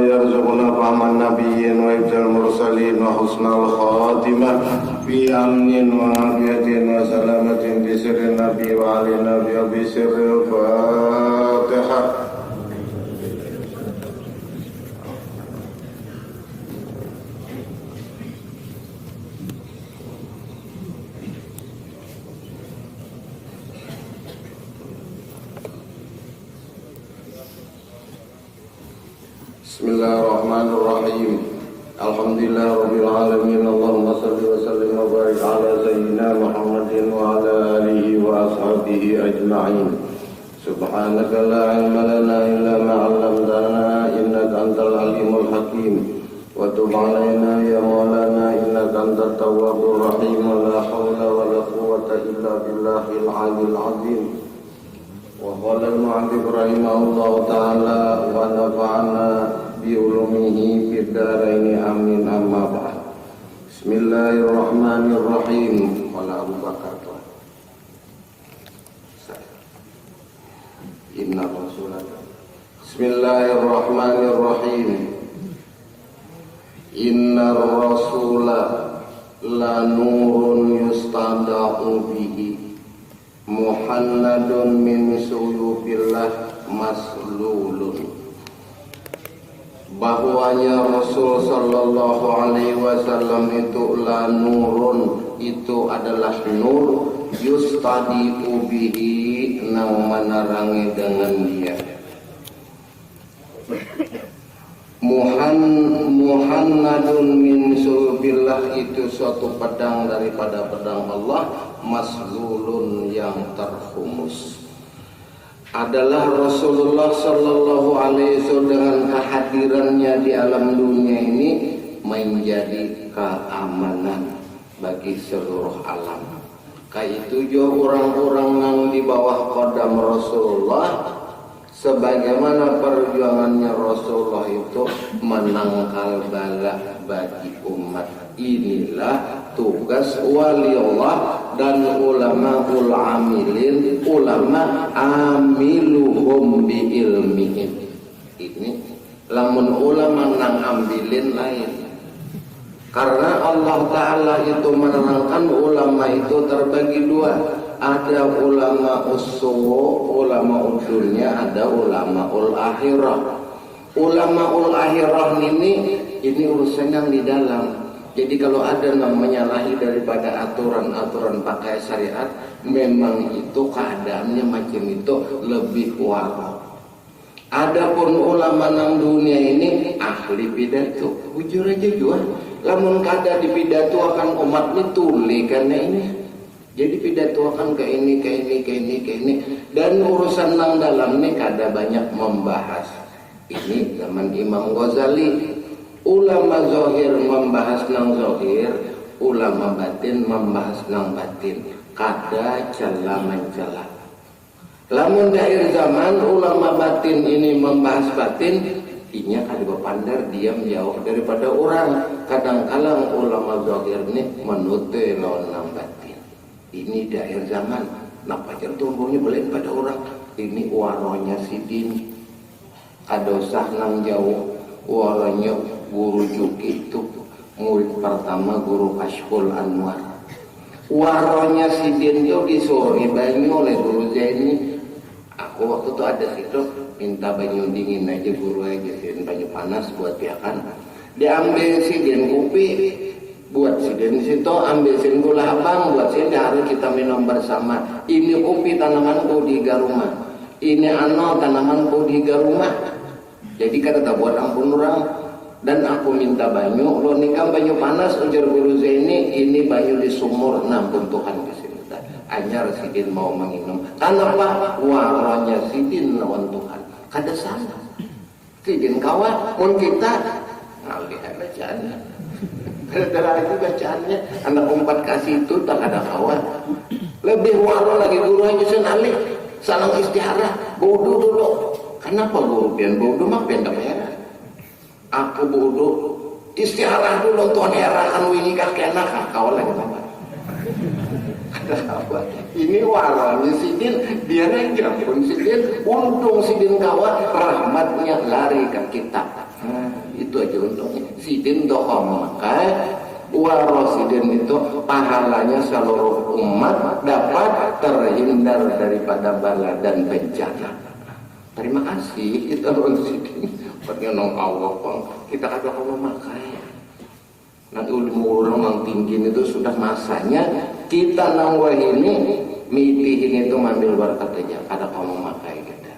ويرزقنا فهم النبيين وحفظ المرسلين وحسن الخاتمة في أمن وعافية وسلامة بسر النبي وعلى النبي وبسر الفاتحة. Bismillahirrahmanirrahim. Alhamdulillahirabbil alamin. Allahumma shalli wa sallim wa barik ala sayyidina Muhammadin wa ala alihi wa ashabihi ajma'in. Subhanaka la ilma lana illa ma 'allamtana innaka antal alimul hakim. Wa tub 'alaina ya maulana innaka antat tawwabur rahim. La haula wa la quwwata illa billahil 'aliyyil 'azim. Wa qala al-mu'allif rahimahullahu ta'ala wa nafa'ana bi ulumihi fid dharain amin amma ba'd. Bismillahirrahmanirrahim. Wala Abu Bakar Inna Rasulullah. Bismillahirrahmanirrahim. Inna Rasulah la nurun yustada'u bihi Muhammadun min suyufillah maslulun. Bahwanya Rasul sallallahu alaihi wasallam itu la nurun, itu adalah nur, yustadi'u bihi, nang menerangi dengan dia. Muhammadun min suyufillah, itu suatu pedang daripada pedang Allah, maslulun, yang terhumus. Adalah Rasulullah sallallahu alaihi wasallam dengan kehadirannya di alam dunia ini menjadi keamanan bagi seluruh alam. Kaitu jo orang-orang yang di bawah qadam Rasulullah, sebagaimana perjuangannya Rasulullah itu menangkal bala bagi umat. Inilah tugas waliullah dan ulamaul amilin, ulama amiluhum bi ilmihim. Ini lamun ulama nang ambilin lain. Karena Allah Ta'ala itu menerangkan ulama itu terbagi dua. Ada ulama usul, ulama dunia, ada ulama akhirah. Ulama akhirah ini urusan yang di dalam. Jadi kalau ada yang menyalahi daripada aturan-aturan pakai syariat, memang itu keadaannya macam itu, lebih waro. Adapun ulama nang dunia ini ahli pidato, jujur aja jual. Lamun kada di pidato akan umat ini tuli karena ini. Jadi pidato akan ke ini. Dan urusan nang dalam ini kada banyak membahas. Ini zaman Imam Ghazali. Ulama zahir membahas nang zahir, ulama batin membahas nang batin. Kada celah mencela. Lamun dair zaman ulama batin ini membahas batin, inya kada berpandar diam jauh daripada orang. Kadang-kadang ulama zahir ini menutup lawan nang batin. Ini dair zaman. Napa jar tumbuhnya belain pada orang. Ini waronya sidin. Kada usah nang jauh. Waronya guru Juki itu murid pertama guru Kashful Anwar. Waronya sidin itu disuruh banyu oleh guru Zaini. Aku waktu itu ada situ minta banyu dingin aja, guru aja sidin banyu panas buat piakan. Diambil sidin kopi buat sidin situ, ambil sidin gula abang buat sidin, harus kita minum bersama. Ini kopi tanamanku di garumah, ini tanamanku di garumah. Jadi kata tak buat ampun orang. Dan aku minta banyu, lo nikam banyu panas, ujar guru Zaini, ini banyu di sumur, nampun Tuhan kesini. Anyar sidin mau menginum. Kenapa? Waranya sidin lawan Tuhan. Kada salah. Sidin kawan, pun kita ngalih bacaannya. Gara-gara itu bacaannya, anak umpat kasih itu tak ada kawan. Lebih waro lagi guru aja senalih, salang istiharah, bodoh dulu. Kenapa guru pian bodoh mah pian tak merah? Aku bodoh istiharah dulu tuan herakan wini kakek anak kau lagi apa? Ada apa? Ini waranya sidin dia aja pun sidin untung sidin kawan rahmatnya lari ke kita. sidin doa memakai warosidin itu pahalanya seluruh umat dapat terhindar daripada bala dan bencana. Terima kasih kita rosidin pengenong Allah kita kata kalau memakai nanti ilmu orang yang tinggi itu sudah masanya kita nangwah ini mitihin itu mengambil berkat aja ada kamu memakai kita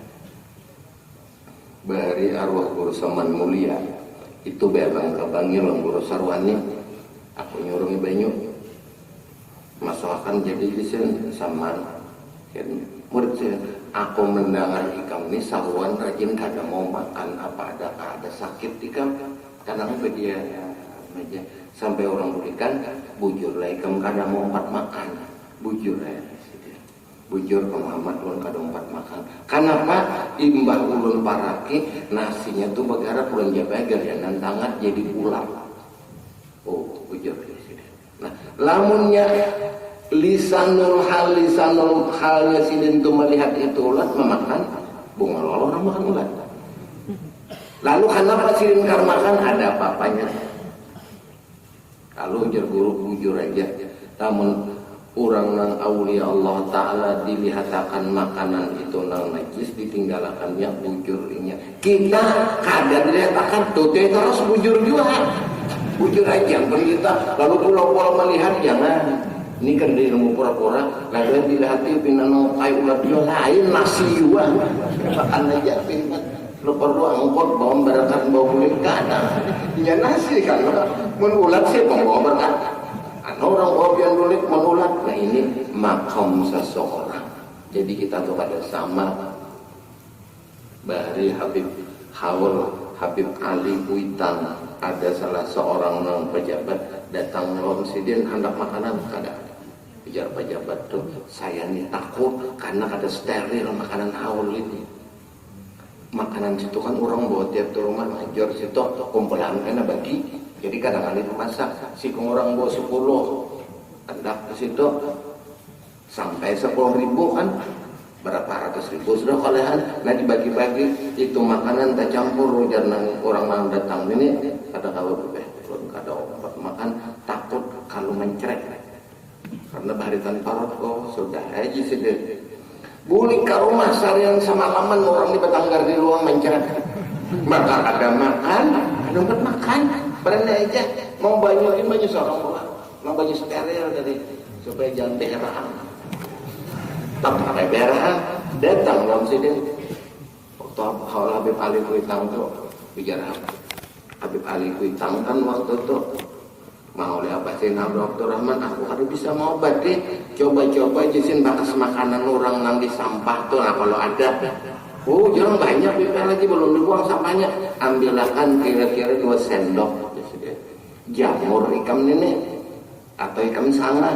bari arwah guru saman mulia itu bebang kebangi lang guru sarwani aku nyuruh banyu masakan jadi disin saman kan murid saya aku mendengar ikam ini sarwan rajin kada mau makan apa ada sakit ikam karena apa dia aja sampai orang berikan bujur lah ikam kada mau empat makan bujur ya bujur ke Muhammad ulun kada empat makan kenapa imbah ulun paraki nasinya tuh bagara ulun jabagar ya nantangan jadi ular oh bujur nah lamunnya lisanul halnya sidin tuh melihat itu ulat memakan bunga lolo orang makan ulat lalu kenapa sidin kar makan ada apa-apanya kalau ujar guru bujur aja namun orang nang aulia Allah Ta'ala dilihatakan makanan itu nang najis ditinggalkannya bujurnya kita kadang dilihatakan tuh terus bujur juga bujur aja berita lalu pulau-pulau melihat jangan ini kan di ilmu pura-pura lalu dilihati pinano kayu ulat dia lain nasi juga makan aja pinat lu perlu angkot bawa berkat bawa kulit kadang ya nasi kan menulat sih bawa berkat orang bawa kulit menulat nah ini makam seseorang jadi kita tuh pada sama dari Habib Ali Kuitang ada salah seorang pejabat datang ngelom sidin hendak makanan kada biar pejabat tuh saya nih takut karena ada steril makanan haul ini makanan situ kan orang bawa tiap tuh rumah ngajar situ kumpulan kena bagi jadi kadang-kadang itu masak si orang bawa 10 hendak ke situ sampai 10.000 kan berapa ratus ribu sudah kolehan nah dibagi-bagi itu makanan tak campur jangan orang mau datang ini ada kalau kada obat makan takut kalau mencret karena baritan parot sudah aja sih deh bulik ke rumah sarian semalaman orang di Batanggar di luar mencret maka ada makan ada obat makan beranda aja mau banyu seorang orang mau banyu steril dari supaya jangan berak tak pakai berak datang dalam sini waktu Habib Ali Kuitang tuh bicara Habib Ali Kuitang kan waktu itu mau lihat sih Dr. Rahman aku harus bisa mau obat deh coba-coba jisin bakas makanan orang nang di sampah tuh nah kalau ada jangan banyak bipel lagi belum dibuang sampahnya ambilkan kira-kira 2 sendok jamur ikan ini atau ikan sanga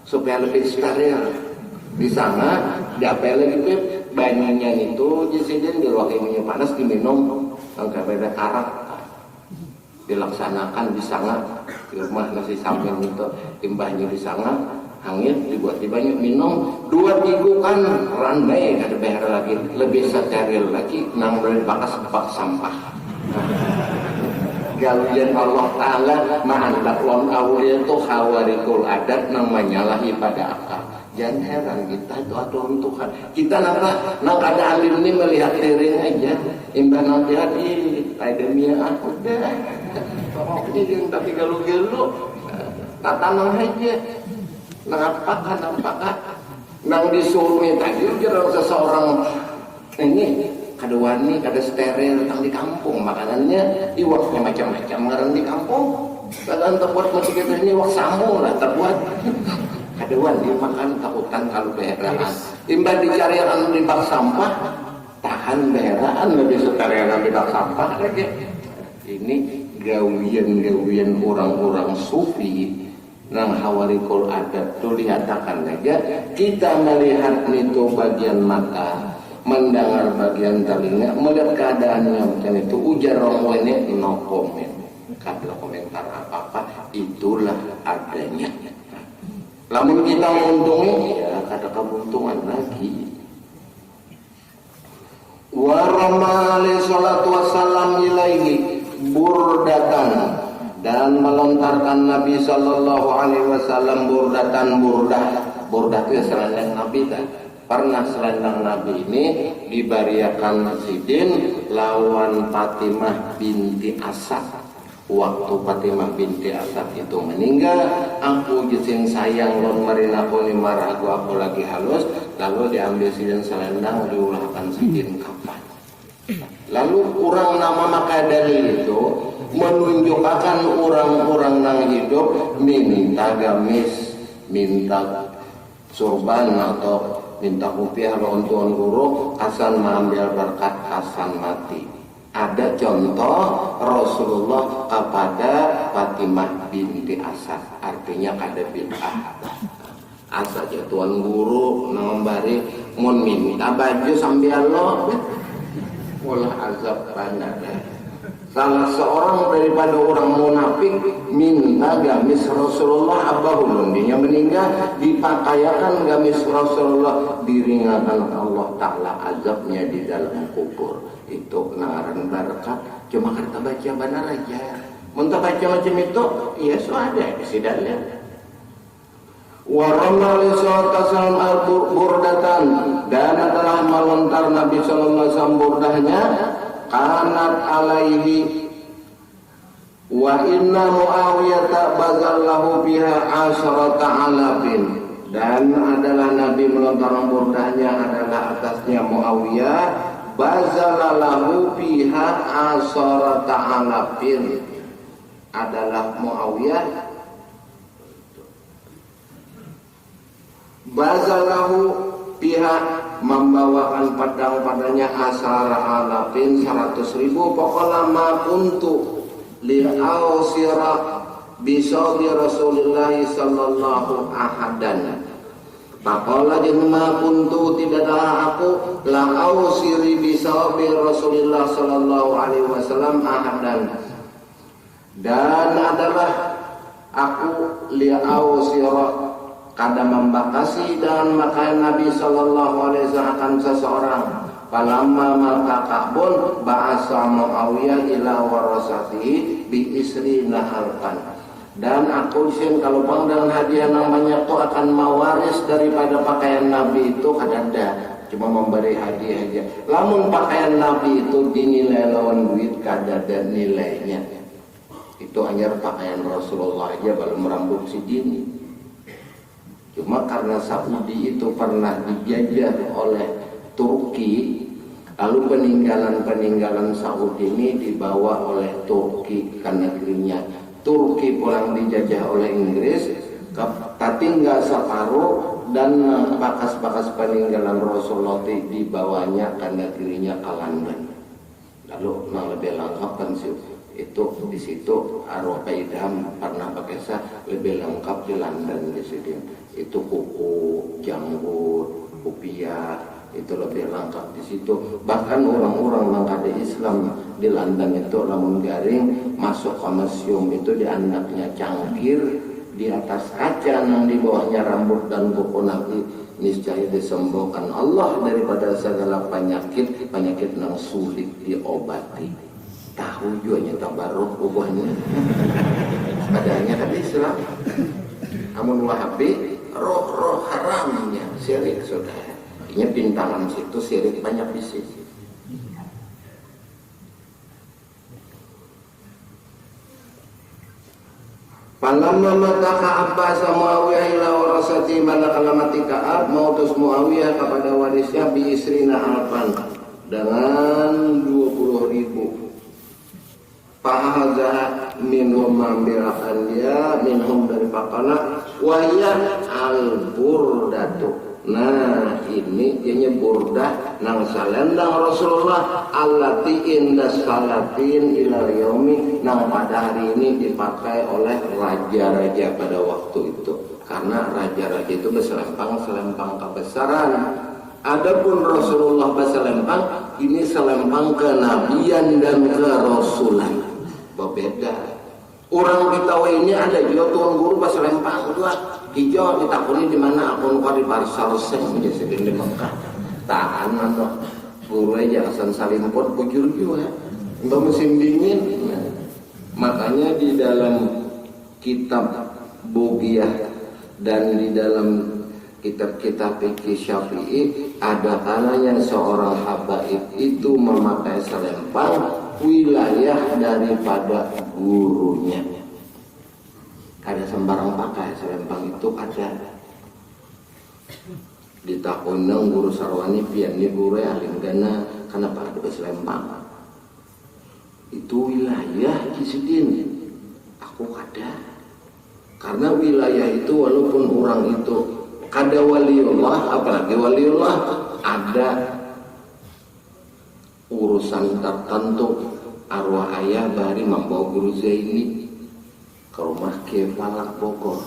supaya lebih steril di sana diapel lagi pip banyunya itu jisin di ruang minyak panas diminum nggak beda karak dilaksanakan di sana di rumah nasi samping itu timbahnya di sana angin dibuat di banyak minum 2 minggu kan randai kada behar lagi lebih steril lagi nang dari bakas sampah galian Allah Ta'ala ma'andak lon awliya itu khawarikul adat namanya lahi pada akal jangan heran kita itu aturan Tuhan kita nang ada alim ini melihat diri aja imbah nanti hati akademia udah ini tapi galu-galu tatanang aja nampakkan nang disuruh tadi ujar seseorang ini kada wani kada steril tang di kampung makanannya iwaknya macam-macam ngaran di kampung kadang terbuat masih kita ini iwak samu lah terbuat kada wani makan takutan kalau beheraan imbah dicari anu di bak sampah tahan beheraan lebih steril di bak sampah lagi ini gawian orang-orang sufi nang hawarikul adat tuh dihatakan aja kita melihat itu bagian mata mendengar bagian telinga melihat keadaannya macam itu ujar orang ini no komen kada komentar apa-apa itulah adanya lamun kita menguntungi ya kada keuntungan lagi wa ramali salatu wassalam ilaihi burdatan dan melontarkan Nabi sallallahu alaihi wasallam burdatan burdah itu selendang Nabi kan. Pernah selendang Nabi ini dibariakan Sidin lawan Fatimah binti Asad. Waktu Fatimah binti Asad itu meninggal, aku jising sayang lon marina aku ni marah aku lagi halus, lalu diambil Sidin selendang diulahkan Sidin kapan. Lalu kurang nama maka dalil itu menunjukkan orang-orang yang hidup minta gamis, minta surban atau minta rupiah lawan tuan guru Hasan mengambil berkat Hasan mati. Ada contoh Rasulullah kepada Fatimah binti Asad, artinya kada bid'ah. Asal ya tuan guru nambari mun minta baju sambil Allah ulah azab panada. Salah seorang daripada orang munafik minta gamis Rasulullah abahulun dia meninggal dipakaikan gamis Rasulullah diringankan Allah Ta'ala azabnya di dalam kubur. Itu ngaran berkat cuma kata baca benar aja. Muntah baca macam itu iya so ada sidalnya. Waramali sallallahu al-burdatan dan adalah melontar Nabi sallallahu alaihi wasallam burdahnya kanat alaihi wa inna Muawiyah bazallahu biha asharata alafin dan adalah Nabi melontar burdahnya adalah atasnya Muawiyah bazalallahu biha asharata alafin adalah Muawiyah bazalahu pihak membawakan pedang padanya asara alafin 100.000 pokoknya ma kuntu li'ausira bisabi Rasulullah sallallahu ahadan pakola jenma kuntu tidaklah aku la'ausiri bisabi Rasulullah sallallahu alaihi wasallam ahadan dan adalah aku li'ausira kada membatasi dan makanan Nabi sallallahu alaihi wasallam akan seseorang. Falamma mata Ka'bun ba'asa Muawiyah ila warasatihi bi isrina alfan. Dan aku isin kalau pangdang hadiah namanya itu akan mewaris daripada pakaian Nabi itu kada ada, cuma memberi hadiah aja. Lamun pakaian Nabi itu dinilai lawan duit kada ada nilainya. Itu hanya pakaian Rasulullah aja belum merambut si dini. Cuma karena Saudi itu pernah dijajah oleh Turki, lalu peninggalan Saudi ini dibawa oleh Turki ke negerinya. Turki pulang dijajah oleh Inggris, tapi nggak separuh dan bekas-bekas peninggalan Rasulullah dibawanya ke negerinya ke London. Lalu yang lebih lengkap kan sih itu di situ arwah Idham pernah pakai lebih lengkap di London di situ. Itu kuku, janggut, kupiah itu lebih lengkap di situ. Bahkan orang-orang yang ada Islam di London itu lamun garing masuk ke museum itu di anaknya cangkir di atas kaca yang di bawahnya rambut dan kuku Nabi niscaya disembuhkan Allah daripada segala penyakit yang sulit diobati. Tahu juga nyata baru ubahnya padanya kan Islam amun Wahabi roh haramnya syirik saudara ini bintangan situ syirik banyak di sini. Falamma mata Ka'ab Muawiyah ila warasati manakala mati Ka'ab mautus Muawiyah kepada warisnya bi isrina alfan dengan 20.000. Fahaza minhum ambilkan dia minhum dari pakana wahya al-burdatu. Nah ini dia burdah nang salendang Rasulullah allati indas salatin ila yaumi nang pada hari ini dipakai oleh raja-raja pada waktu itu karena raja-raja itu berselempang kebesaran. Adapun Rasulullah berselempang ini selempang kenabian dan kerasulan berbeda. Orang kita ini ada juga tuan guru pas lempang juga hijau ditakuni di mana akun kau di Parsal Seng di sini di Mekah. Tahan atau guru aja Hasan Salimpot bujur juga. Untuk musim dingin Makanya di dalam kitab Bogiyah dan di dalam kitab-kitab fikih Syafi'i ada kalanya seorang habaib itu memakai selempang wilayah daripada gurunya. Kada sembarang pakai selempang itu ada. Di takunang guru sarwani pian ni guru alinggana kenapa ada selempang. Itu wilayah Kisidin. Aku kada. Karena wilayah itu walaupun orang itu kada waliullah, apalagi waliullah, ada urusan tertentu. Arwah ayah bari membawa guru Zaini ke rumah Kefalak Bogor.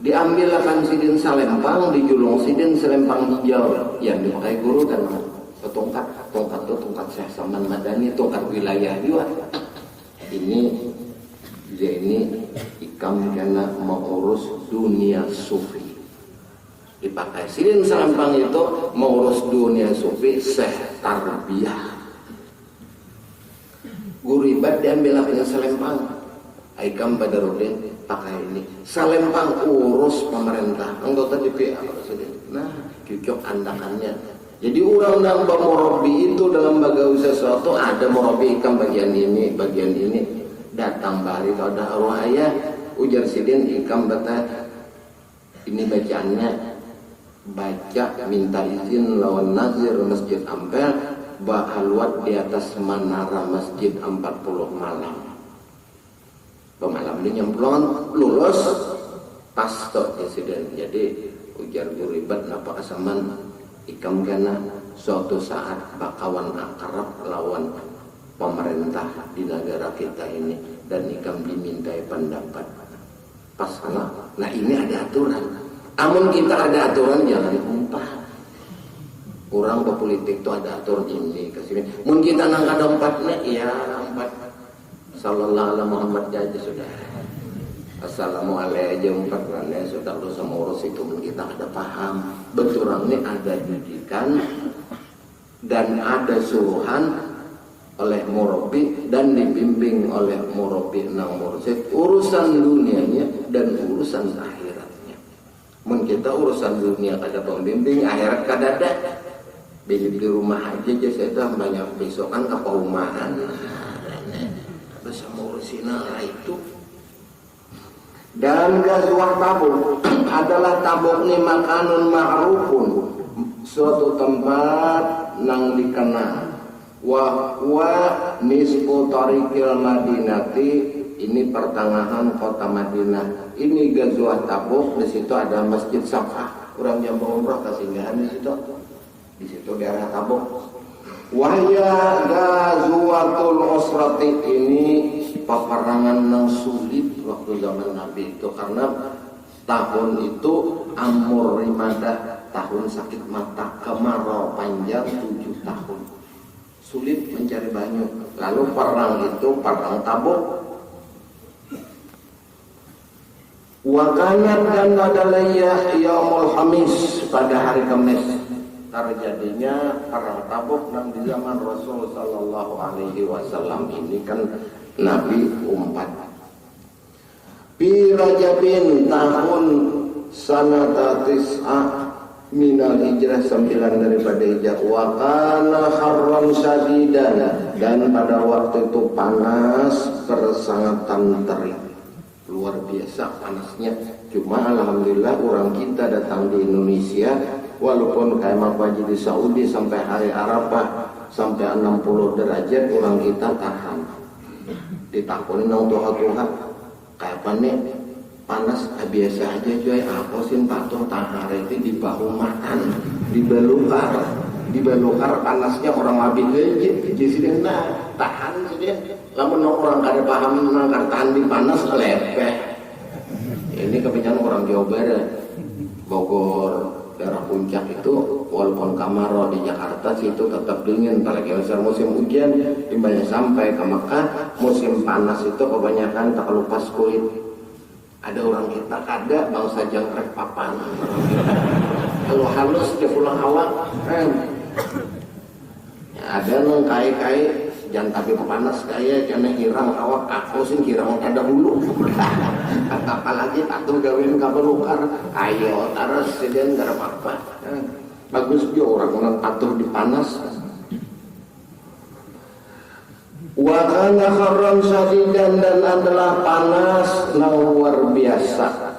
Diambil akan sidin selempang, dijulung sidin selempang hijau yang dipakai guru kan tongkat itu tongkat Syekh Saman Madani, tongkat wilayah juga. Ini ikam karena mengurus dunia sufi. Dipakai sidin selempang itu mengurus dunia sufi, Syekh tarbiyah. Guru ibad diambil akan selempang. Ikam Badarudin pakai ini selempang urus pemerintah anggota DPR. Nah, cocok andakannya. Jadi orang yang bermurabi itu dalam bagaimana sesuatu ada murabi ikam bagian ini datang bari kalau ada arwah ayah ujar sidin ikam bata ini bacaannya baca minta izin lawan nazir Masjid Ampel bahaluat di atas menara Masjid 40 malam. Pemalam ini nyemplon lulus pas tok presiden. Jadi ujar guru ibad napa asaman ikam kana suatu saat bakawan akrab lawan pemerintah di negara kita ini dan ikam dimintai pendapat pas sana. Nah ini ada aturan. Amun kita ada aturan jangan umpah. Orang berpolitik itu ada aturan ini kesini. Mun kita nangka dompatnya ya empat. Sallallahu alaihi Muhammad aja sudah. Assalamualaikum warahmatullahi sudah lu sama urus itu kita ada paham. Betul ini ada didikan dan ada suruhan oleh murabi dan dibimbing oleh murabi nang mursyid urusan dunianya dan urusan akhiratnya. Mun kita urusan dunia kada pembimbing, akhirat kada ada. Beli rumah aja saya banyak besokan ke perumahan. Bersama urusina itu. Dan Ghazwah Tabuk adalah Tabuk ni makanun ma'rufun, suatu tempat nang dikenal. Wa nisfu tariqil Madinati, ini pertengahan kota Madinah. Ini Ghazwah Tabuk, di situ ada Masjid Safah. Orang yang berumrah kesinggahan di situ. Di situ daerah Tabuk. Wahya Ghazwatul Usrati, ini peperangan yang sulit waktu zaman Nabi itu karena tahun itu Amur Rimadah, tahun sakit mata, kemarau panjang 7 tahun, sulit mencari banyu. Lalu perang itu perang Tabuk. Wakanat dan adalah yaumul Khamis, pada hari Kamis terjadinya perang Tabuk dan di zaman Rasul sallallahu alaihi wasallam ini kan Nabi umpat. Bi Rajabin tahun sanata tis'ah minal hijrah 9 daripada hijrah. Wa kana harran syadidan, dan pada waktu itu panas bersangatan terik. Luar biasa panasnya. Cuma alhamdulillah orang kita datang di Indonesia, walaupun kayak Haji di Saudi sampai hari Arafah sampai 60 derajat orang kita tahan. Ditakutin nang Tuhan kayak panik panas biasa aja cuy. Aku sin patung tahan itu di bahu makan di belukar panasnya orang mabit aja di sini. Nah tahan saja. Lamun orang kada paham nang tahan di panas lepeh. Ini kebanyakan orang Jawa Barat, Bogor, daerah puncak itu walaupun Kamaro di Jakarta situ tetap dingin, apalagi musim hujan. Timbanya sampai ke Mekah musim panas itu kebanyakan tak lupas kulit. Ada orang kita kada bangsa jangkrik papan. Kalau halus dia pulang awak. Ada nang kai-kai jangan tapi panas kayak jangan hirang awak aku sih hirang ada hulu. Apalagi atuh gawin kaberukar ayo taras sedan gara apa bagus dia orang nang atuh dipanas. Wa kana kharran sadidan dan adalah panas luar biasa.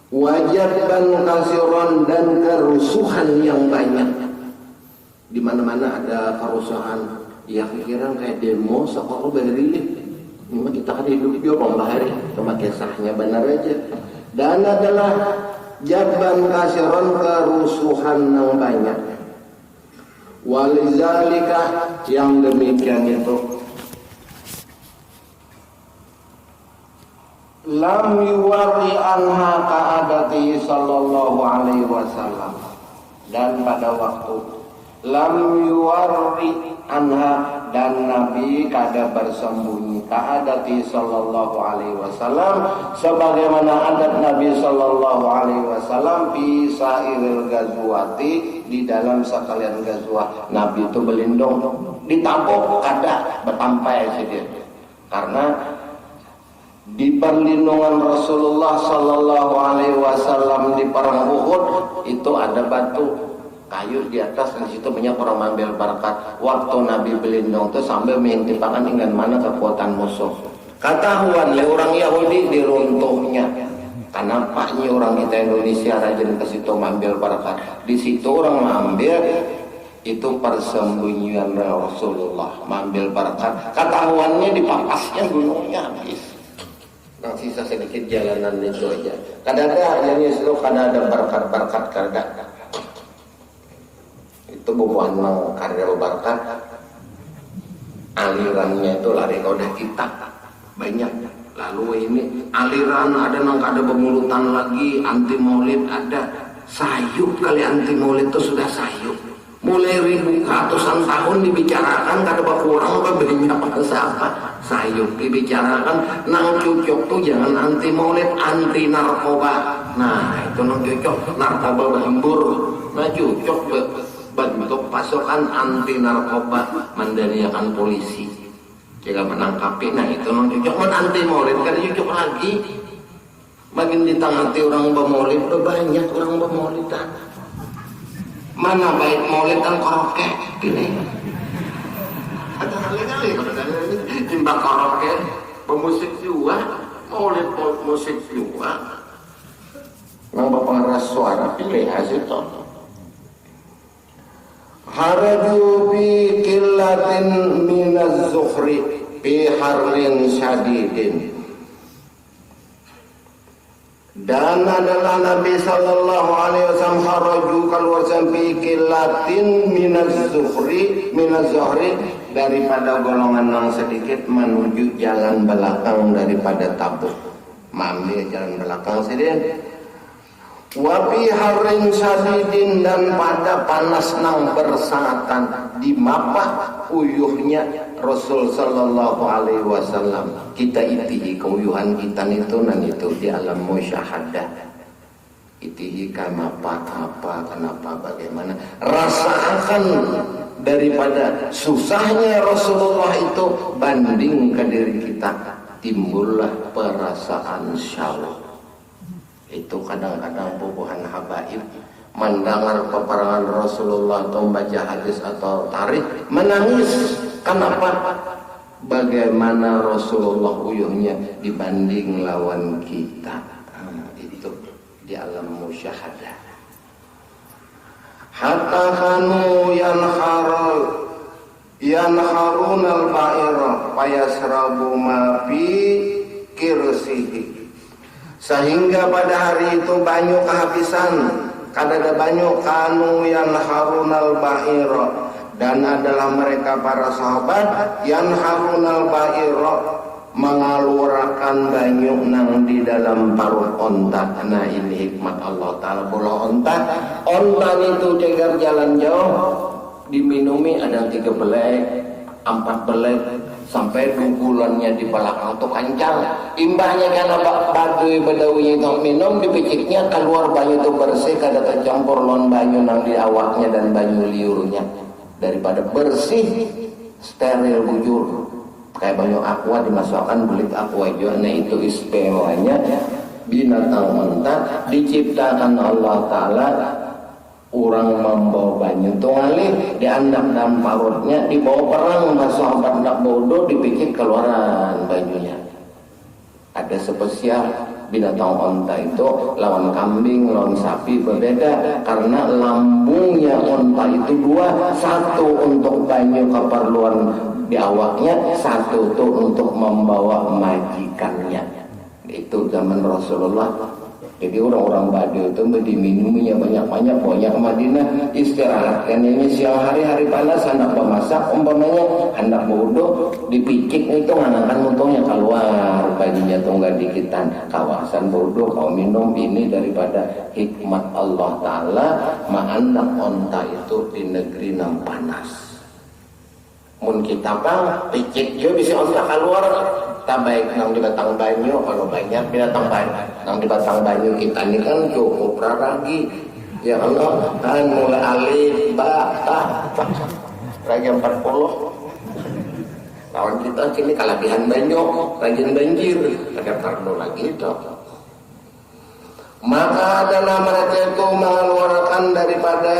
Wajaban kasiron dan kerusuhan yang banyak. Di mana-mana ada kerusuhan. Ya pikiran kayak demo sekolah beri. Memang kita kan hidup di orang bahari. Cuma kisahnya benar aja. Dan adalah jaban kasiron kerusuhan yang banyak. Walizalika yang demikian itu lam yuwari anha ka'adati sallallahu alaihi wasallam, dan pada waktu lam yuwari anha dan Nabi kada bersembunyi ka'adati sallallahu alaihi wasallam sebagaimana adat Nabi sallallahu alaihi wasallam fi sairil gazwati, di dalam sekalian gazwah Nabi itu berlindung ditampuk kada bertampai saja, karena di perlindungan Rasulullah sallallahu alaihi wasallam di perang Uhud itu ada batu kayu di atas, dan situ banyak orang ambil berkat. Waktu Nabi berlindung itu sambil mengintipakan dengan mana kekuatan musuh. Ketahuan oleh orang Yahudi diruntuhnya. Karena paknya orang kita Indonesia rajin ke situ mengambil berkat. Di situ orang mengambil itu persembunyian Rasulullah mengambil berkat. Ketahuannya di papasnya gunungnya habis. Nah, sisa sedikit jalanan itu aja. Kadang-kadang yang itu karena ada berkat-berkat karena itu bukan karya berkat, alirannya itu lari udah kita banyak. Lalu ini aliran ada nang ada pemulutan lagi, anti maulid ada, sayup kali anti maulid itu sudah sayup. Mulai ratusan tahun dibicarakan kada berkurang apa banyak apa siapa sayup dibicarakan nang cocok tuh jangan anti maulid, anti narkoba. Nah itu nang cocok narkoba berhembur, nah cocok bentuk pasukan anti narkoba mendaniakan polisi jika menangkapi. Nah itu nang cocok anti maulid kan cocok lagi makin ditangati orang bermaulid banyak orang bermaulidan. Mana baik maulid dan karaoke gini. Ada kali-kali timbang karaoke pemusik juga, maulid musik juga. Nang bapak suara pilih hasil toh. Haraju bi qillatin minaz zuhri bi harlin syadidin. Dan adalah Nabi sallallahu alaihi wasallam haraju keluar sampai kilatin minaz zuhri daripada golongan yang sedikit menuju jalan belakang daripada Tabuk, mengambil jalan belakang sedikit. Wabi harin sadidin dan pada panas nang bersangatan di mapah uyuhnya Rasul sallallahu alaihi wasallam. Kita itihi keuyuhan kita itu nan itu di alam musyahadah. Itihi kamapa apa kenapa bagaimana rasakan daripada susahnya Rasulullah itu banding ke diri kita, timbullah perasaan syauq. Itu kadang-kadang bubuhan habaib mendengar peperangan Rasulullah atau membaca hadis atau tarikh menangis. Kenapa? Bagaimana Rasulullah uyuhnya dibanding lawan kita. Itu di alam musyahadah. Hatta kanu yanharunal ba'ira fayasrabu ma fi kirsihi. Sehingga pada hari itu banyu kehabisan, kadada banyu kanu yanharunal ba'ira, dan adalah mereka para sahabat yanharunal ba'ira mengalurakan banyu nang di dalam paruh onta. Nah ini hikmat Allah Ta'ala. Bola onta itu cegar jalan jauh diminumi ada 3 belek 4 belek sampai 2 bulannya di belakang tuh kancang. Imbahnya karena baduy bedawi itu minum dipiciknya keluar banyu itu bersih, kada tercampur lon banyu nang di awaknya dan banyu liurnya. Daripada bersih steril bujur kayak banyak aqua dimasukkan belit aqua juga. Nah itu istimewanya binatang unta diciptakan Allah Ta'ala. Orang membawa banyu tungali diandak dalam parutnya, dibawa perang masuk hendak bodoh dipikir keluaran banyunya. Ada spesial binatang unta itu lawan kambing, lawan sapi berbeda karena lambungnya unta itu dua, satu untuk banyu keperluan di awaknya, satu itu untuk membawa majikannya. Itu zaman Rasulullah. Jadi orang-orang Baduy itu diminumnya banyak-banyak ke Madinah, istirahatkan ini siang hari panas, hendak memasak umpamanya, hendak bodoh dipicik itu nganakan untungnya keluar bajunya tunggal dikitan kawasan bodoh kau minum ini daripada hikmat Allah Ta'ala ma'anak onta itu di negeri nam panas. Mun kita bang picik juga bisa onta keluar. Tak baik nang di batang banyu, kalau banyak binatang banyu nang di batang banyu kita ini kan cukup ragi. Ya Allah, kan mulai alif ba ta ragi 40. Lawan kita kini kalabihan banyu, rajin banjir, ada perlu lagi itu. Maka adalah mereka itu mengeluarkan daripada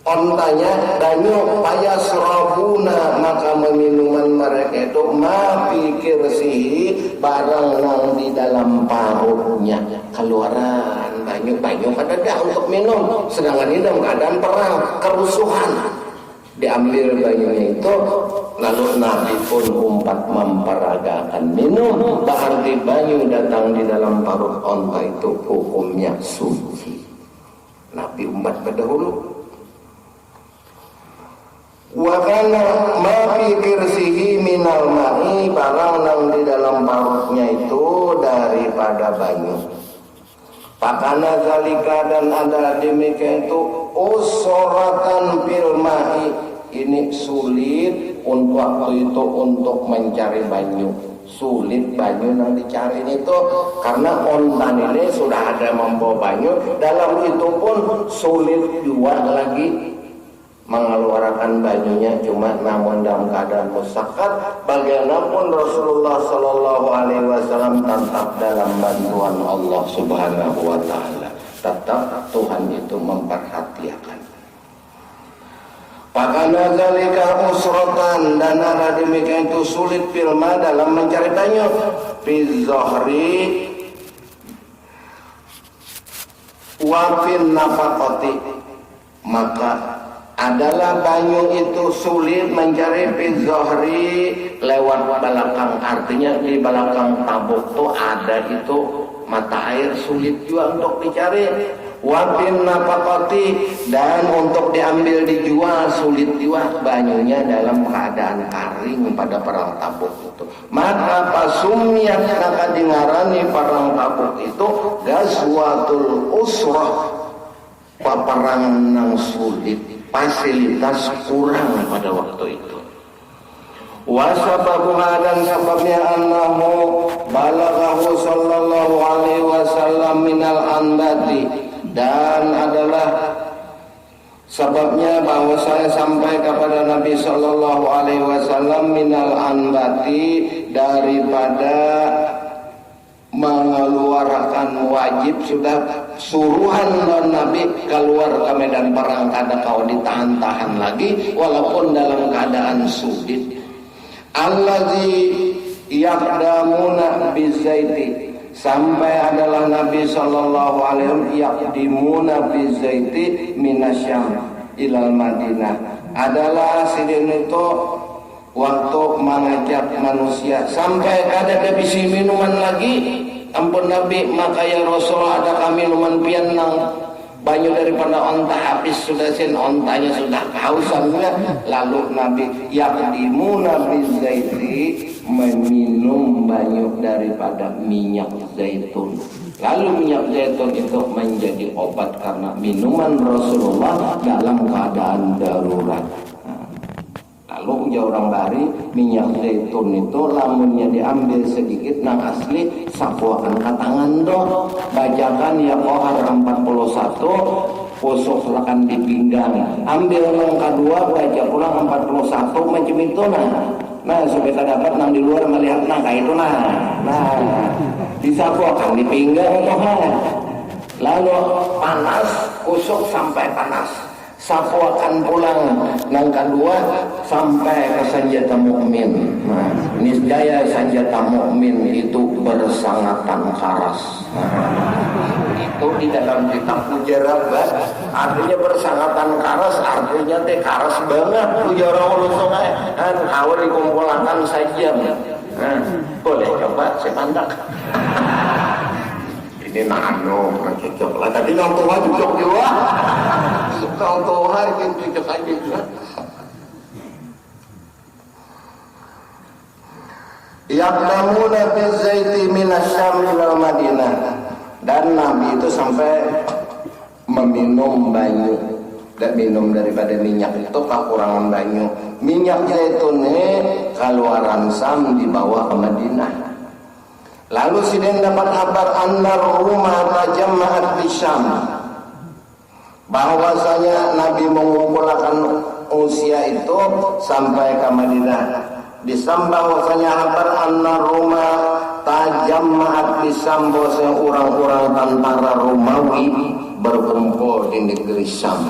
ontanya banyu payasrabuna, maka minuman mereka itu ma pikir sih barang nang di dalam parutnya keluaran banyu kan ada untuk minum, sedangkan ini dalam keadaan perang kerusuhan diambil banyunya itu. Lalu Nabi pun umpat memperagakan minum, berarti banyu datang di dalam parut onta itu hukumnya suci. Nabi umpat berdahulu. Wa kana ma fi kirsihi minal ma'i, barang nang di dalam parutnya itu daripada banyu. Pakana zalika, dan ada demikian itu usuratan fil ma'i, ini sulit untuk waktu itu untuk mencari banyu. Sulit banyu nang dicari itu karena ontan ini sudah ada membawa banyu, dalam itu pun sulit juga lagi mengeluarkan banyunya, cuma namun dalam keadaan musakat. Bagaimanapun Rasulullah Sallallahu Alaihi Wasallam tetap dalam bantuan Allah Subhanahu Wa Taala, tetap Tuhan itu memperhatikan. Pakana zalika usrotan, dan ada demikian itu sulit filma dalam mencari banyu. Fizohri wafin nafakoti, maka adalah banyu itu sulit mencari fizohri lewat belakang, artinya di belakang tabuk tuh ada itu mata air, sulit juga untuk dicari. Wafin nafakoti, dan untuk diambil dijual sulit juga banyunya dalam keadaan kering pada perang tabuk itu. Maka pasumiyat maka dingarani perang tabuk itu gazwatul usrah, peperangan yang sulit, fasilitas kurang pada waktu itu. Wasababuha, dan sebabnya annahu balaghahu sallallahu alaihi wasallam minal anbati, dan adalah sebabnya bahwa saya sampai kepada Nabi sallallahu alaihi wasallam minal anbati, daripada mengeluarkan wajib, sudah suruhan dan Nabi keluar ke medan perang kada kau ditahan-tahan lagi walaupun dalam keadaan sulit. Allazi yaqdamuna bizaiti, sampai adalah Nabi sallallahu alaihi wasallam yaqdimuna bizaiti minasyam ilal Madinah, adalah sidin itu waktu mengajak manusia sampai kada ada bisi minuman lagi. Ampun Nabi, maka ya Rasulullah, ada kami minuman pianang banyu daripada onta habis sudah, sin ontanya sudah kehausannya. Lalu Nabi yaqdimuna bizaiti, meminum banyu daripada minyak zaitun. Lalu minyak zaitun itu menjadi obat karena minuman Rasulullah dalam keadaan darurat. Lalu ujar orang bari, minyak zaitun itu lamunnya diambil sedikit nang asli sapuakan katangan do, bajakan ya Qahar 41 kusuk akan dipinggang. Ambil nang kedua baca pulang 41 macam itu nah supaya dapat nang di luar melihat nah kayak itu nah disapu akan dipinggang lalu panas kusuk sampai panas sapu akan pulang nang kedua sampai ke senjata mukmin. Nah, niscaya senjata mukmin itu bersangatan karas. Itu di dalam kitab Mujarrabat artinya bersangatan karas, artinya teh karas banget ujar ulun sungai kan awal dikumpulkan saja. Nah, boleh coba saya pandak. Ini nano cocok lah, tapi yang tua cocok juga. Suka tua ini cocok aja juga. Yaqdamuna fi zaiti minasyam ilal Madinah. Dan Nabi itu sampai meminum banyu dan minum daripada minyak itu kekurangan banyu. Minyak zaitunnya keluaran Sam dibawa ke Madinah. Lalu sidin dapat kabar annar rumah tajama'at di Syam, bahwasanya Nabi mengumpulkan usia itu sampai ke Madinah. Disam bahwasanya kabar annar rumah tajama'at di Syam, bahwasanya orang-orang tentara Romawi berkumpul di negeri Syam.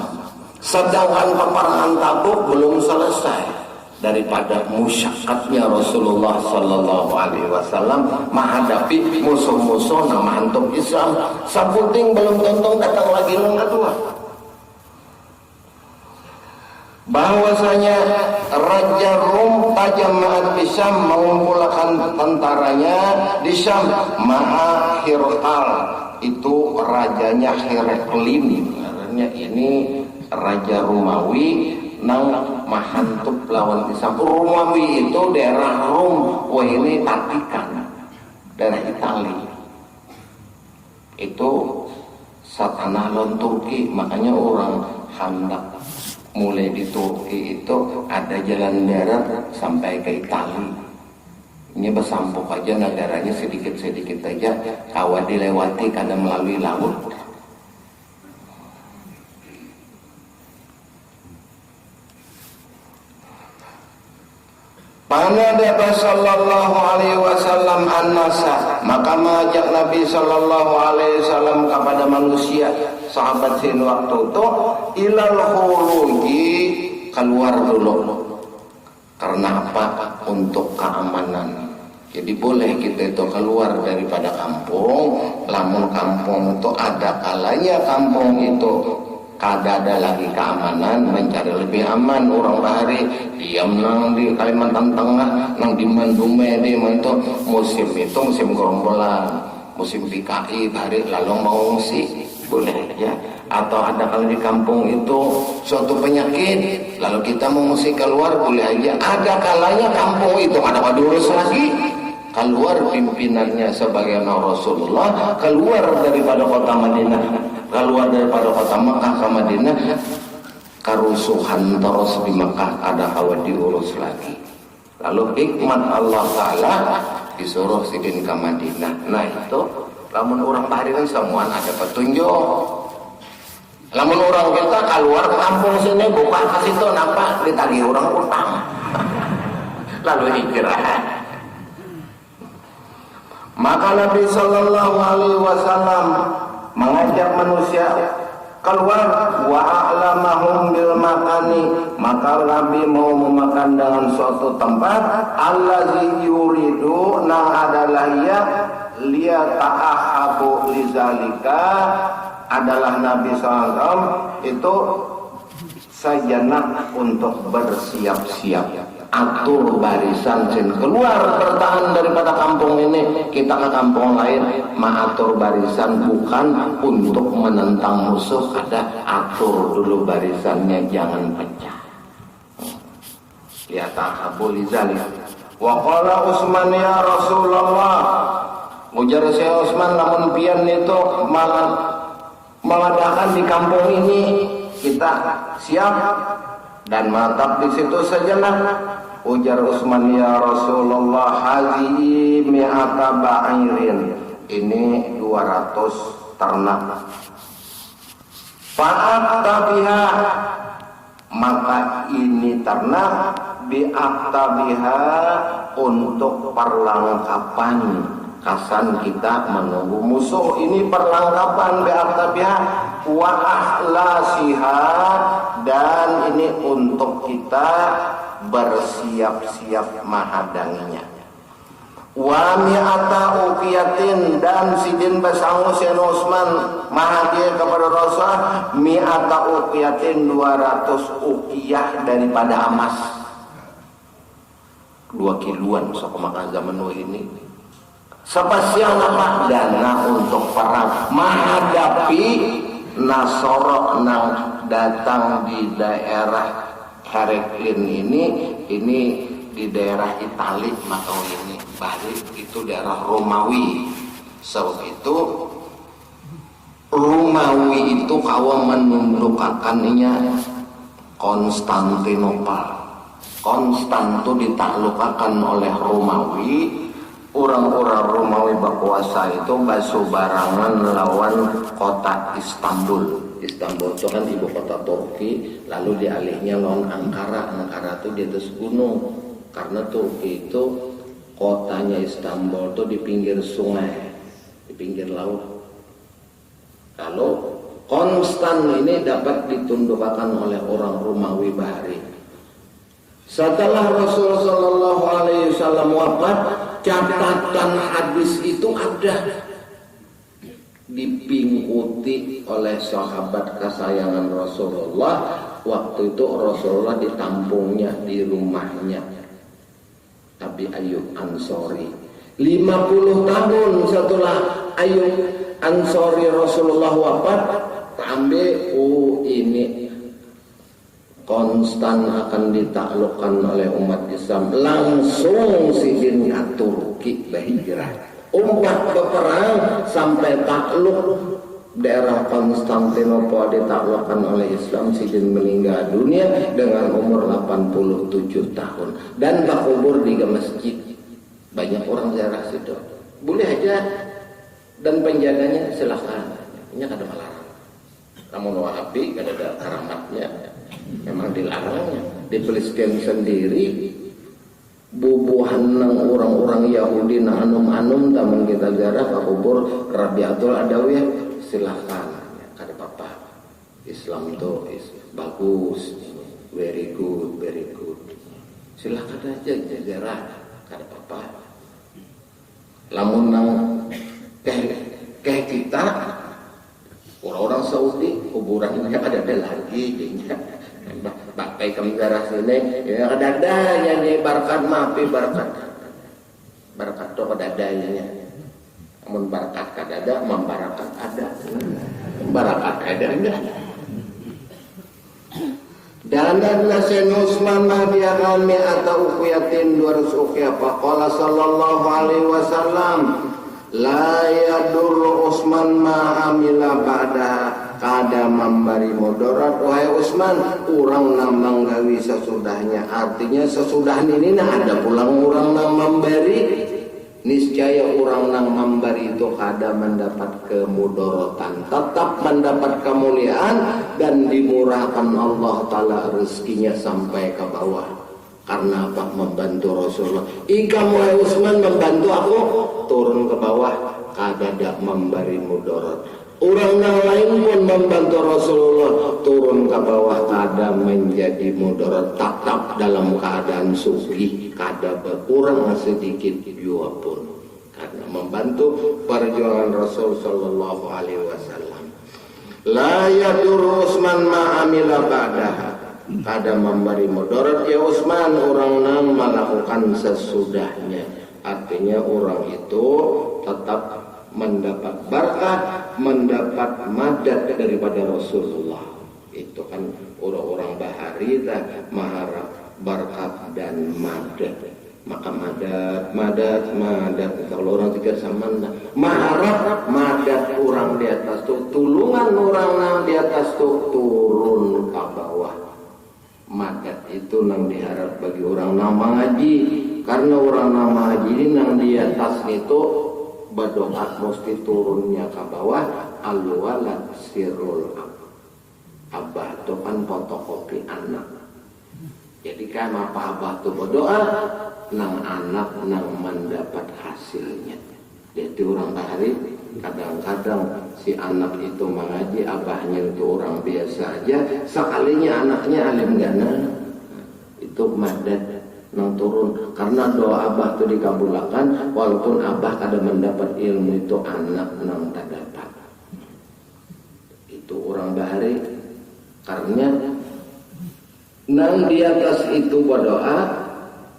Sedangkan peperangan Tabuk belum selesai. Daripada musyakatnya Rasulullah Sallallahu Alaihi Wasallam menghadapi musuh-musuh nama antum Islam, saputing belum tentu datang lagi yang kedua. Bahwasanya Raja Rum tajama'at di Syam mengumpulkan tentaranya di Syam. Maha Hirqal itu rajanya Heraklion, karena ini Raja Romawi nang mahantup lawan Islam. Romawi itu daerah Rom, wah ini Vatikan, daerah Itali. Itu satanah lon Turki, makanya orang hendak mulai di Turki itu ada jalan darat sampai ke Itali. Ini bersampuk aja negaranya sedikit-sedikit aja, kawan dilewati karena melalui laut. Panadaba sallallahu alaihi wasallam an-nasa, maka mengajak Nabi sallallahu alaihi wasallam kepada manusia sahabat sin waktu itu ilal khuruji, keluar dulu. Karena apa? Untuk keamanan. Jadi boleh kita itu keluar daripada kampung, lamun kampung itu ada kalanya kampung itu kada ada lagi keamanan, mencari lebih aman. Orang bahari diam nang di Kalimantan Tengah, nang di Mandume di itu musim gerombolan, musim PKI bahari lalu mau ngungsi boleh ya. Atau ada kalau di kampung itu suatu penyakit lalu kita mengungsi keluar boleh aja. Ada kalanya kampung itu ada padurus lagi, keluar pimpinannya sebagai Rasulullah keluar daripada kota Madinah, keluar daripada kota Mekah ke Madinah. Kerusuhan terus di Mekah ada hawa diurus lagi. Lalu hikmat Allah Ta'ala disuruh sidin ke Madinah. Nah itu lamun orang bahari kan semua ada petunjuk. Lamun orang kita keluar ke kampung sini bukan ke situ napa ditagih orang utang. Lalu hijrah. Maka Nabi Sallallahu Alaihi Wasallam mengajak manusia keluar wa a'lamahum bil makani, maka Nabi mau memakan dengan suatu tempat allazi yuridu nang adalah liya ta'ahabu lizalika, adalah Nabi SAW itu sejenak untuk bersiap-siap, atur barisan sin keluar bertahan daripada kampung ini kita ke kampung lain, mengatur barisan bukan untuk menentang musuh, ada atur dulu barisannya jangan pecah. Lihat Abu Lizali wa qala Utsman ya Rasulullah, ujar saya Utsman namun pian itu mengadakan di kampung ini kita siap dan menetap di situ sejenak. Ujar Utsman ya Rasulullah hazihi mi'ata ba'irin, ini 200 ternak. Fa'aktabiha, maka ini ternak biaktabiha untuk perlengkapan kasan kita menunggu musuh. Ini perlengkapan biaktabiha wa ahlasiha, dan ini untuk kita bersiap-siap menghadapinya. Wa mi'ata uqiyatin, dan sidin basangu Sayyidina Utsman mahadiah kepada Rasul mi'ata uqiyatin 200 uqiyah daripada emas. 2 kiloan sok makan zaman ini. Spesial apa? Dana untuk perang menghadapi Nasoro nang datang di daerah Hereklin ini di daerah Itali maka ini balik itu daerah Romawi. Sebab itu Romawi itu kawan menundukkannya Konstantinopel. Konstanto ditaklukkan oleh Romawi. Orang-orang Romawi berkuasa itu basuh barangan lawan kota Istanbul. Istanbul itu kan ibu kota Turki, lalu dialihnya lawan Ankara. Ankara itu di atas gunung, karena Turki itu kotanya Istanbul itu di pinggir sungai, di pinggir laut. Lalu Konstan ini dapat ditundukkan oleh orang Romawi Bahari. Setelah Rasulullah Shallallahu Alaihi Wasallam wafat, catatan hadis itu ada dipingkuti oleh sahabat kesayangan Rasulullah. Waktu itu Rasulullah ditampungnya di rumahnya Abi Ayyub Ansori. 50 tahun setelah Ayyub Ansori Rasulullah wafat, ambil ini Konstan akan ditaklukkan oleh umat Islam. Langsung sidin Turki berhijrah. Umat berperang sampai takluk daerah Konstantinopel ditaklukkan oleh Islam. Sidin meninggal dunia dengan umur 87 tahun dan terkubur di masjid. Banyak orang ziarah situ. Boleh aja, dan penjaganya silakan. Ini kada melarang. Namun Wahabi kada ada karamatnya. Memang dilarangnya. Di Palestina sendiri bubuhan nang orang-orang Yahudi na anum-anum taman kita ziarah ke kubur Rabiatul Adawiyah, silahkan, kada apa-apa. Islam itu bagus, very good, very good. Silahkan aja ziarah, kada apa-apa. Lamun nang kayak kita orang-orang Saudi kuburannya ada lagi kayaknya. Bakai kami darah sini ya kadadanya nih barakat mapi barakat to kadadanya. Namun barakat kadada membarakat ada. Barakat ada enggak? Dan Sayyidina Utsman hadiahkan mi'ata uqiyatin 200 uqiyah. Faqala sallallahu alaihi wasallam la yadur Utsman ma amila ba'da kada memberi mudarat. Wahai Utsman, orang namang gawi sesudahnya. Artinya sesudah ini ada pulang orang nang memberi. Niscaya orang nang memberi itu kada mendapat kemudaratan, tetap mendapat kemuliaan dan dimurahkan Allah Ta'ala rezekinya sampai ke bawah. Karena apa? Membantu Rasulullah. Ikamu wahai Utsman membantu aku turun ke bawah, kada ada memberi mudarat. Orang yang lain pun membantu Rasulullah turun ke bawah, kada menjadi mudarat, tetap dalam keadaan sugih, kada berkurang sedikit jua pun, karena membantu perjuangan Rasul Sallallahu Alaihi Wasallam. La yadur Utsman ma amila ba'daha, kada memberi mudarat ya Utsman orang yang melakukan sesudahnya. Artinya orang itu tetap mendapat berkah, mendapat madad daripada Rasulullah. Itu kan orang-orang Bahari mengharap berkat dan madad. Maka madad kalau orang tiga sama mengharap madad orang di atas tuh, tulungan orang nang di atas tuh turun ke bawah. Madad itu nang diharap bagi orang nang mengaji, karena orang nang mengaji ini nang di atas itu berdoa mesti turunnya ke bawah. Al-walad sirrul ab. Abah itu kan fotokopi anak. Jadi kan apa abah tuh berdoa nang anak nang mendapat hasilnya. Jadi orang hari kadang-kadang si anak itu mengaji, abahnya itu orang biasa aja, sekalinya anaknya alim gana, itu madad nang turun karena doa abah itu dikabulkan walaupun abah kada mendapat ilmu itu anak nang tak dapat. Itu orang bahari karena nang di atas itu berdoa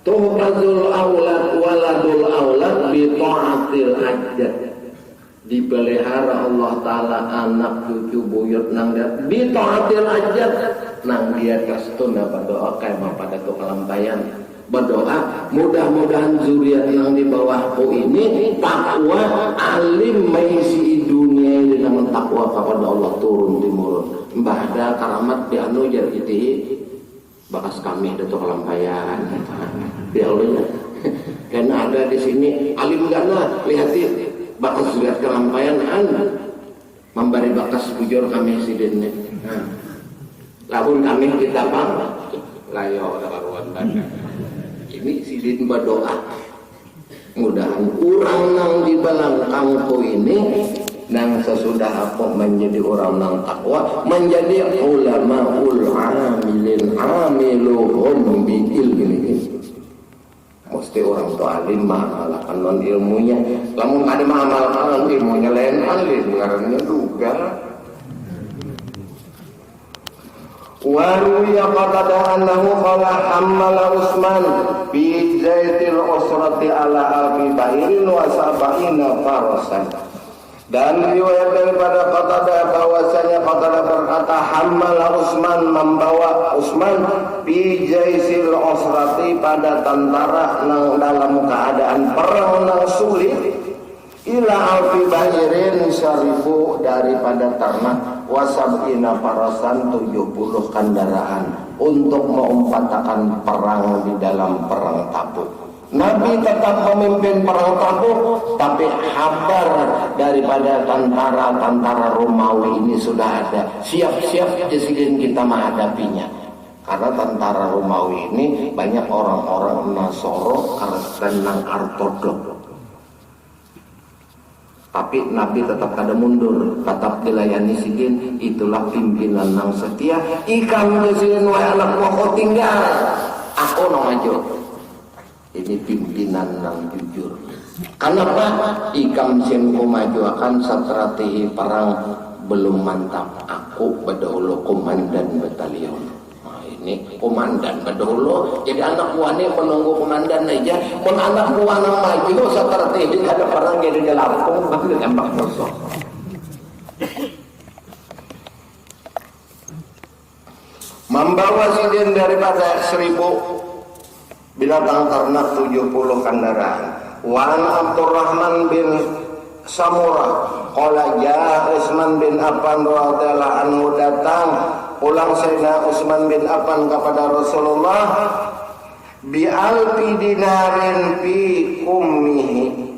tuhfazul aulad waladul aulad bi taatil hajat, dipelihara Allah Ta'ala anak cucu buyut nang bi taatil hajat nang di atas itu berdoa kayak pada tuh kelampayan berdoa mudah-mudahan zuriat yang di bawahku ini takwa alim maisi dunia ini dengan takwa kepada Allah turun timurun mbah ada karamat di anu jar iti bakas kami ada tuh kelampayan ya Allah karena ada di sini alim gana lihatin bakas zuriat kelampayan memberi bakas bujur kami sidinnya lamun kami kita pang layo karuan tanda ini sidin berdoa mudahan orang nang di belakangku ini nang sesudah aku menjadi orang nang takwa menjadi ulama amilin amiluhum bi ilmi mesti orang tu alim mengamalkan non ilmunya lamun kada mengamalkan ilmunya lain alim ngarannya juga. Waruya qatadah annahu qala hammala Utsman bi zaitil usrati ala abi bahirin wa sab'ina farasan. Dan riwayat daripada Qatadah bahwasanya Qatadah berkata hammala Utsman membawa Utsman bi zaitil usrati pada tentara nang dalam keadaan perang nang sulit ila alfi bahirin syarifu daripada ternak wasabina farasan 70 kendaraan untuk mengumpatakan perang di dalam perang Tabuk. Nabi tetap memimpin perang Tabuk, tapi kabar daripada tentara Romawi ini sudah ada. Siap-siap jesikin kita menghadapinya. Karena tentara Romawi ini banyak orang-orang Nasoro dan Ortodok. Tapi Nabi tetap kada mundur, tetap dilayani sidin. Itulah pimpinan nang setia. Ikam sidin wae anak kok tinggal. Aku nang maju. Ini pimpinan nang jujur. Kenapa? Ikam sin maju akan strategi perang belum mantap. Aku berdahulu komandan batalion. Ini komandan berdahulu jadi anak buahnya menunggu komandan aja pun anak buah yang maju strategi ada perang jadi di Lampung bagi tembak musuh membawa sidin daripada 1000 binatang ternak 70 kendaraan wan Abdurrahman bin Samurah qala ja Utsman bin Affan radhiyallahu anhu datang pulang Sayyidina Utsman bin Affan kepada Rasulullah bi alfi dinarin fi ummihi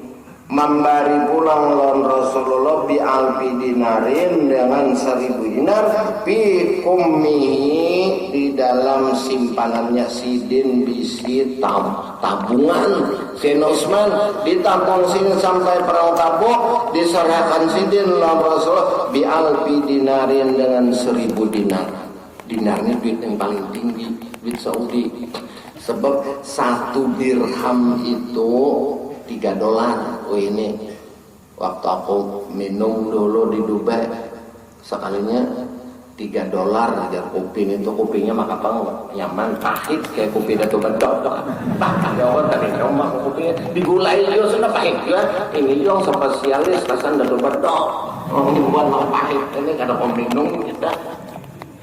membari pulang lawan Rasulullah bi alfi dinarin dengan 1000 dinar fi ummihi di dalam simpanannya sidin bisi tabungan Sayyidina Utsman ditabung sini sampai perang Tabuk diserahkan sidin lawan Rasulullah bi alfi dinarin dengan 1000 dinar. Dinarnya duit yang paling tinggi, duit Saudi. Sebab 1 dirham itu $3. Oh ini waktu aku minum dulu di Dubai sekalinya $3 aja kopi itu kopinya maka pang nyaman pahit kayak kopi Datu Bedok bahkan jawab tadi rumah kopinya digulai juga sudah pahit ya ini yang spesialis kesan Datu Bedok buat mau pahit ini kada mau minum kita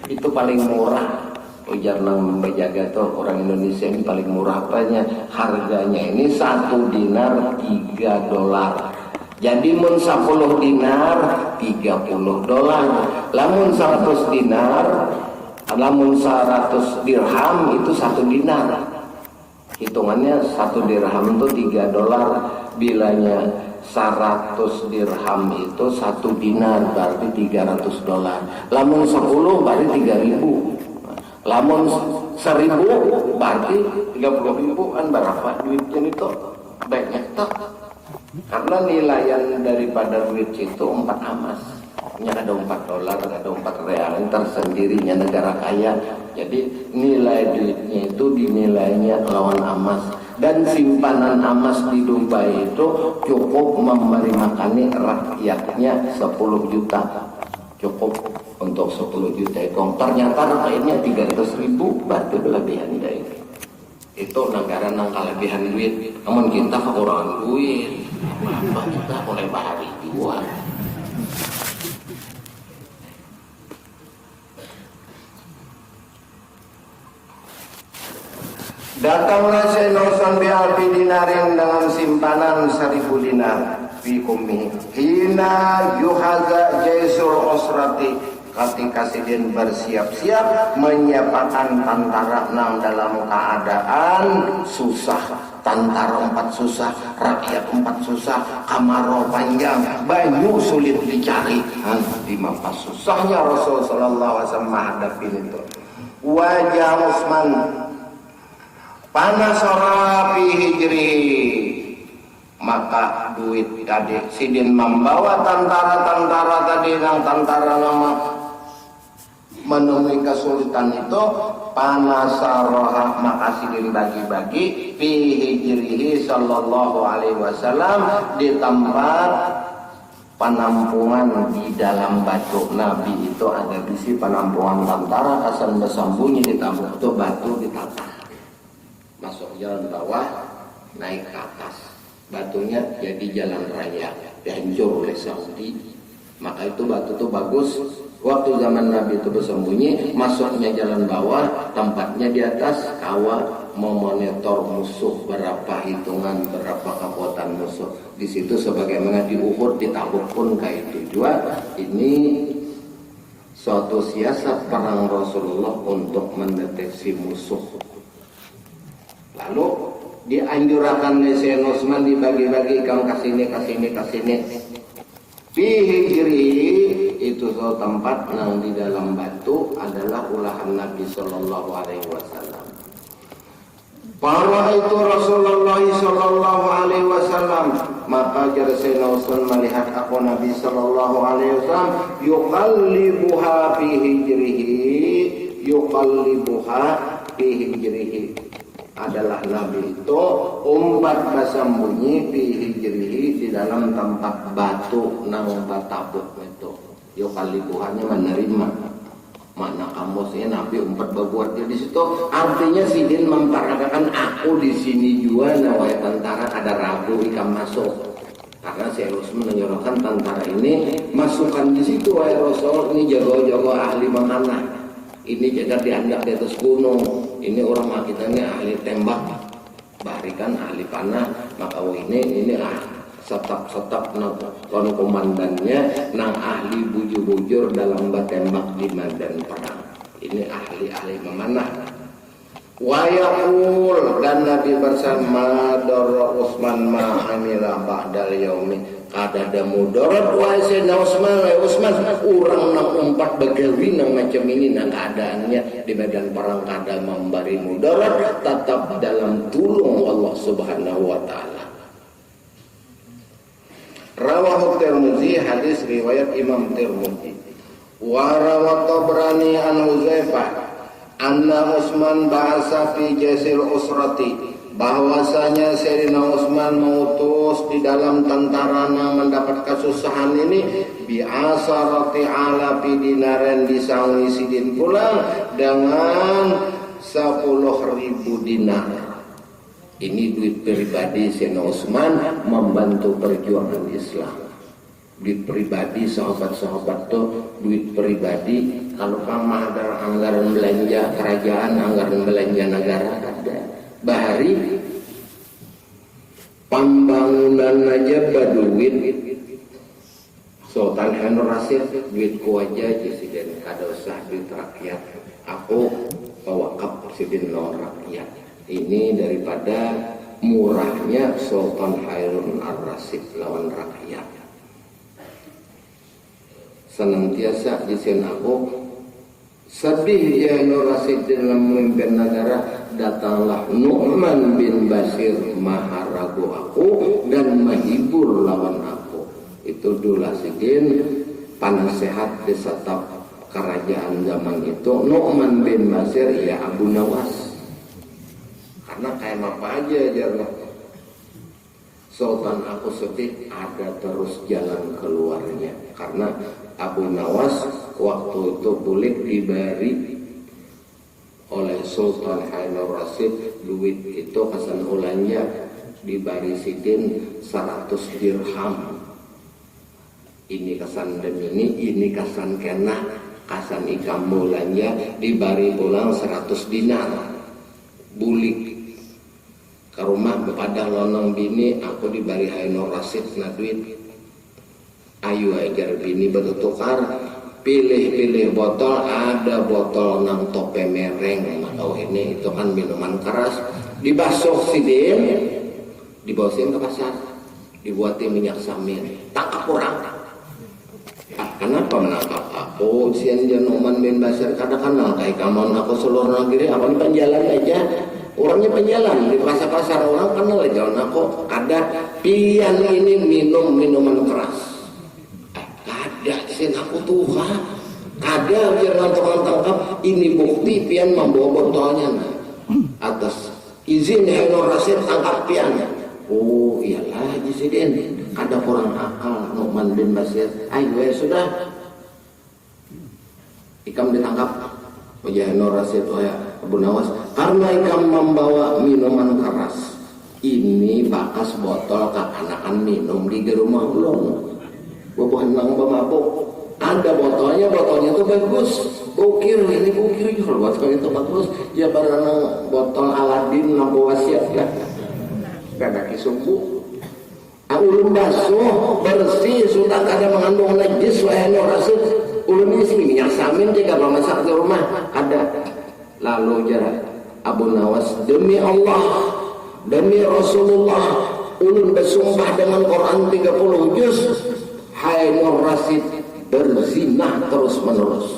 itu paling murah ujar nang menjaga tuh orang Indonesia ini paling murah apanya harganya ini 1 dinar $3 jadi mun 10 dinar $30 lamun 100 dinar lamun 100 dirham itu 1 dinar hitungannya 1 dirham itu $3 bilanya 100 dirham itu 1 dinar berarti $300. Lamun 10 berarti 3.000. Lamun 1.000 berarti 30.000 kan berapa duitnya itu? Banyak tak? Karena nilaian daripada duit itu 4 amas. Nya ada $4, ada 4 real tersendirinya negara kaya. Jadi nilai duitnya itu dinilainya lawan amas. Dan simpanan amas di Dubai itu cukup memberi makani rakyatnya 10 juta. Cukup untuk 10 juta itu. Ternyata rakyatnya 300.000 berarti berlebihan dari itu negara nang kelebihan duit. Namun kita kekurangan duit. Apa kita boleh bahari jual. Datanglah Sayyidina bi'alfi dinarin dengan simpanan 1.000 dinar fi kummi hina yuhaza jaisul usrati ketika sidin bersiap-siap menyiapkan tentara nang dalam keadaan susah, tentara 4 susah, rakyat 4 susah, kamaro panjang, banyu sulit dicari. Di masa susahnya Rasul sallallahu alaihi wasallam menghadapi itu. Wajah Utsman panas rapi hijri, maka duit tadi sidin membawa tentara-tentara tadi yang tentara nama menemui kesulitan itu panas roha, maka sidin bagi-bagi fi hijrihi sallallahu alaihi wasallam di tempat penampungan di dalam batu Nabi itu ada bisi penampungan tentara kasan bersambunyi di tampung itu batu ditata. Masuk jalan bawah, naik ke atas. Batunya jadi jalan raya, dihancur oleh Saudi. Maka itu batu itu bagus. Waktu zaman Nabi itu bersembunyi, masuknya jalan bawah, tempatnya di atas, kawah memonitor musuh, berapa hitungan, berapa kekuatan musuh. Di situ sebagaimana di Uhud, di Tabuk pun kayak itu juga. Ini suatu siasat perang Rasulullah untuk mendeteksi musuh. Lalu dianjurkan Sayyidina Utsman dibagi-bagi kamu kasini. Fi hijri itu suatu tempat yang di dalam batu adalah ulahan Nabi sallallahu alaihi wasallam. Para itu Rasulullah sallallahu alaihi wasallam, maka jar Sayyidina Utsman melihat aku Nabi sallallahu alaihi wasallam yuqallibuha fi hijrihi adalah Nabi itu umpat bersembunyi fi hijrihi di dalam tempat batu nang batabuk itu. Yuqallibuhanya menerima makna kamusnya Nabi umpat berbuat di situ. Artinya sidin memperagakan aku di sini juga nawai tentara ada ragu ikan masuk. Karena saya harus menyuruhkan tentara ini masukkan di situ wahai Rasul, ini jago-jago ahli memanah. Ini jaga dianggap di atas gunung. Ini orang akidahnya ahli tembak, barikan ahli panah. Maka ini setap nang komandannya nang ahli bujur-bujur dalam batembak di medan perang. Ini ahli memanah. Wayaqul dan Nabi bersama Darra Utsman ma'amilah ba'dal yaumi kada mudarat wa Sayyidina Utsman urang nang umpat begawi nang macam ini nang keadaannya di medan perang kada memberi mudarat tetap dalam tulung Allah Subhanahu wa taala. Rawahu Tirmizi, hadis riwayat Imam Tirmizi. Wa rawat Tabrani an Huzaifah anna Utsman ba'asa fi jasil usrati, bahwasanya Sayyidina Utsman mengutus di dalam tentara yang mendapat kesusahan ini bi'asarati ala fi dinaran disangi sidin pulang dengan 10.000 dinar. Ini duit pribadi Sayyidina Utsman membantu perjuangan Islam. Duit pribadi sahabat-sahabat tuh duit pribadi. Kalau pamah ada anggaran belanja kerajaan, anggaran belanja negara ada. Bahari pembangunan aja berduit. Sultan Hanur Rasid duitku aja presiden kada usah duit rakyat. Aku mewakaf presiden non rakyat. Ini daripada murahnya Sultan Harun ar-Rasyid lawan rakyat. Senantiasa disin aku sedih ya Nur Rasyid dalam memimpin negara. Datanglah Nu'man bin Bashir maharagu aku dan menghibur lawan aku. Itu dulu sidin panasehat di setap kerajaan zaman itu. Nu'man bin Bashir ya Abu Nawas. Karena kayak apa aja jarang. Sultan aku sedih, ada terus jalan keluarnya. Karena Abu Nawas waktu itu boleh diberi oleh Sultan Harun ar-Rasyid duit itu kasan ulanya diberi sidin 100 dirham. Ini kasan ini kasan kena, kasan ikam mulanya diberi pulang 100 dinar. Bulik ke rumah bepada lonong bini aku diberi Harun ar-Rasyid na duit. Ayo ajar bini bertukar, pilih-pilih botol, ada botol nang tope mereng. Oh ini itu kan minuman keras, dibasuh sidin, dibawain ke pasar, dibuatin minyak samin, tangkap orang. Kenapa menangkap aku? Sian Nu'man bin Bashir kadang-kadang kayak kamu aku seluruh negeri, apa nih penjalan aja. Orangnya penjalan di pasar-pasar orang kenal aja aku ada pian ini minum minuman keras. Ada sin aku Tuhan. Ada jangan tangkap ini bukti pian membawa botolnya atas izin Harun ar-Rasyid tangkap pian. Oh iyalah disiden ada orang akal Nu'man bin Bashir. Ayo ya sudah ikam ditangkap. Harun ar-Rasyid Abu Nawas karena ikam membawa minuman keras ini bakas botol kekanakan minum di rumah ulun bukan nang pemabuk ada botolnya tuh bagus bukir ini bukir kalau botolnya itu bagus ya barang botol Aladin lampu wasiat ya gak kisumbu ulun basuh bersih sudah kada mengandung najis Harun ar-Rasyid ulun isi minyak samin jika memasak di rumah ada. Lalu jarak Abu Nawas demi Allah demi Rasulullah ulun bersumpah dengan Quran 30 juz Harun ar-Rasyid berzina terus menerus.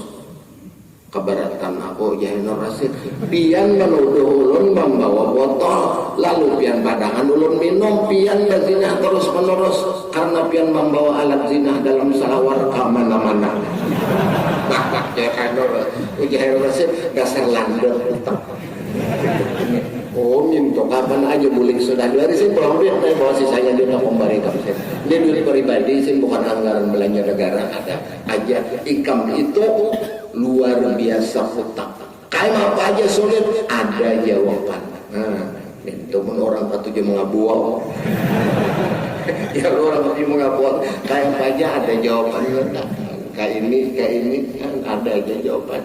Keberatan aku Harun ar-Rasyid pian menuduh ulun membawa botol lalu pian padangan ulun minum pian berzina terus menerus karena pian membawa alat zina dalam salawat ke mana-mana. Harun ar-Rasyid dasar landep. Oh minta kapan aja bulik sudah dari sini pulang duit saya bawa sisanya dia nak kembali kapten. Dia duit pribadi sih bukan anggaran belanja negara ada aja. Ikam itu luar biasa hutang. Kayak apa aja sulit ada jawaban. Nah, itu pun orang patuh mengabual. Ya orang patuh mengabual. Kayak apa aja ada jawaban. Kayak ini kan ada aja jawaban.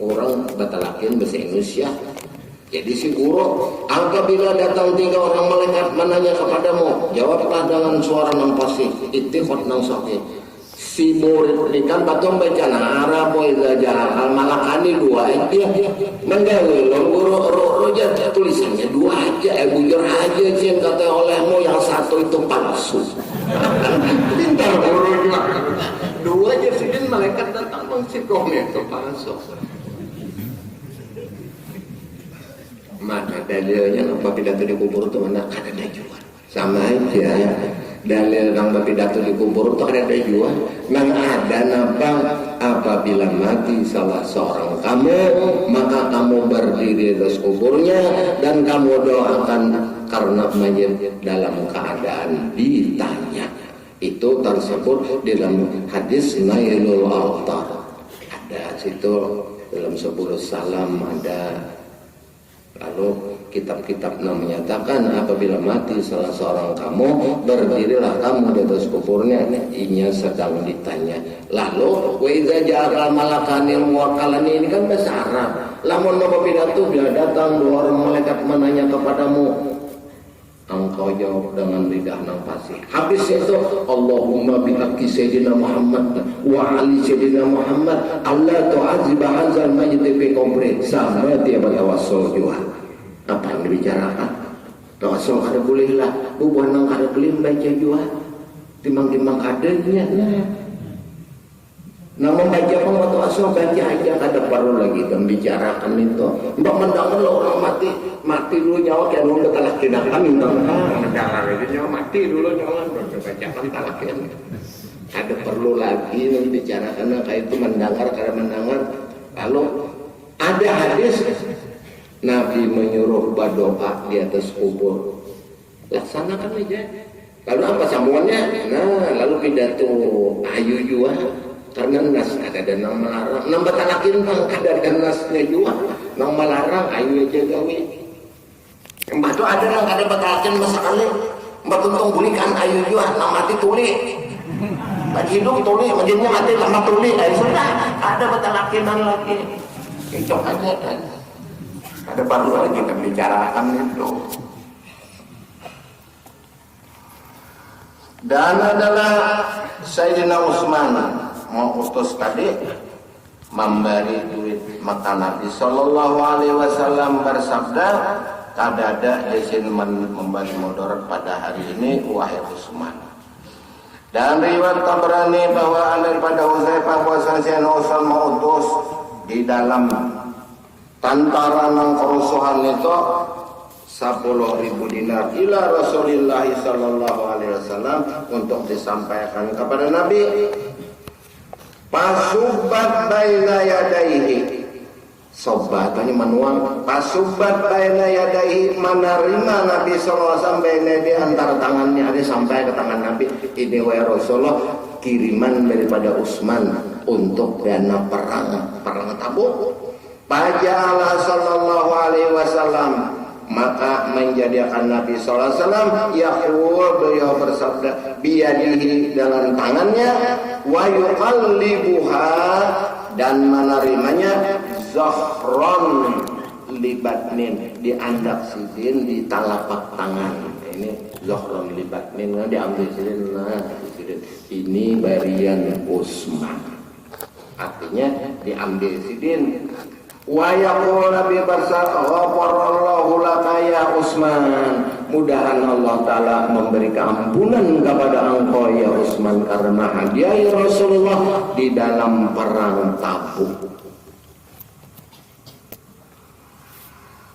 Orang batalakin bahasa Indonesia. Jadi si guru, apabila datang 3 orang malaikat menanya kepadamu, jawablah dengan suara yang pasti, ittiqad nang sahih. Si murid ini kan batung baca Arab iza jahal malakani 2 dia menggawe guru roja tulisannya 2 aja bujur aja sih kata olehmu yang 1 itu palsu. Pintar guru juga 2 aja sih malaikat datang mengsikomnya itu palsu. Mana dalilnya apa pidato di kubur itu mana ada dajuan sama aja dalil kang pidato di kubur itu ada dajuan nang ada nabang apabila mati salah seorang kamu maka kamu berdiri di kuburnya dan kamu doakan karena mayit dalam keadaan ditanya. Itu tersebut dalam hadis Nailul Autar ada situ dalam 10 salam ada. Lalu kitab-kitab menyatakan apabila mati salah seorang kamu berdirilah kamu di atas kuburnya inya sedang ditanya. Lalu wa iza ja'al malakanil muwakkalani ini kan bahasa Arab. Lamun nama pidato bila datang 2 orang malaikat menanya kepadamu engkau jawab dengan lidah nang fasih. Habis itu Allahumma bihaqqi sayyidina Muhammad wa ali sayyidina Muhammad Allah tu'aziba hazal mayyit fi qabri sama dia bertawassul juga. Apa yang dibicarakan. Kalau asal kada boleh lah, bubuhan nang kada boleh membaca jua, timbang-timbang kadenya. Nah membaca pun waktu asal baca aja, kada perlu lagi membicarakan itu. Mbak mendengar orang mati dulu nyawa kayak orang ketalak tindakan mendengar lagi nyawa mati dulu nyawa bacakan talakin. Kada perlu lagi membicarakan kayak itu mendengar kada mendengar. Kalau ada hadis Nabi menyuruh berdoa di atas kubur, laksanakan aja. Lalu apa sambungannya? Nah, lalu pidato ayu jua, karena nas ada dan nang melarang. Nang batalakin bang ada dan nasnya jua, nang melarang ayu aja gawe. Mbak tu ada nang ada batalakin masakali, mbak tuntung bulikan ayu jua, nang mati tuli. Bagi hidup tuli, makinnya mati lama tuli. Sudah ada batalakin lagi. Kecok aja kan. Ada perlu lagi kita bicarakan itu. Dan adalah Sayyidina Utsman mau utus tadi memberi duit, maka Nabi Sallallahu Alaihi Wasallam bersabda, kada ada izin memberi mudarat pada hari ini wahai Utsman. Dan riwayat Tabrani bahwa daripada Hudzaifah bahwa Sayyidina Utsman mau utus di dalam tantara nang kerusuhan itu 10.000 dinar ila Rasulullah sallallahu alaihi wasallam untuk disampaikan kepada Nabi. Pasubat baina yadaihi, sobatnya menuang pasubat baina yadaihi, menerima Nabi sallallahu alaihi wasallam baina di antara tangannya, ada sampai ke tangan Nabi. Ini wahai Rasulullah, kiriman daripada Utsman untuk dana perang Tabuk. Pajalah sallallahu alaihi wasallam, maka menjadikan Nabi sallallahu alaihi wasallam yaqul, beliau bersabda, biyadihi dalam tangannya, wa yuqallibuha dan menerimanya, zahron libatnin diandak sidin di telapak tangan. Ini zahron libatnin diambil sidin, sidin ini barian Utsman, artinya diambil sidin. Wa yaqul Nabi ghafarallahu laka ya Utsman, mudahan Allah taala memberi keampunan kepada engkau ya Utsman karena hadiah Rasulullah di dalam perang Tabuk.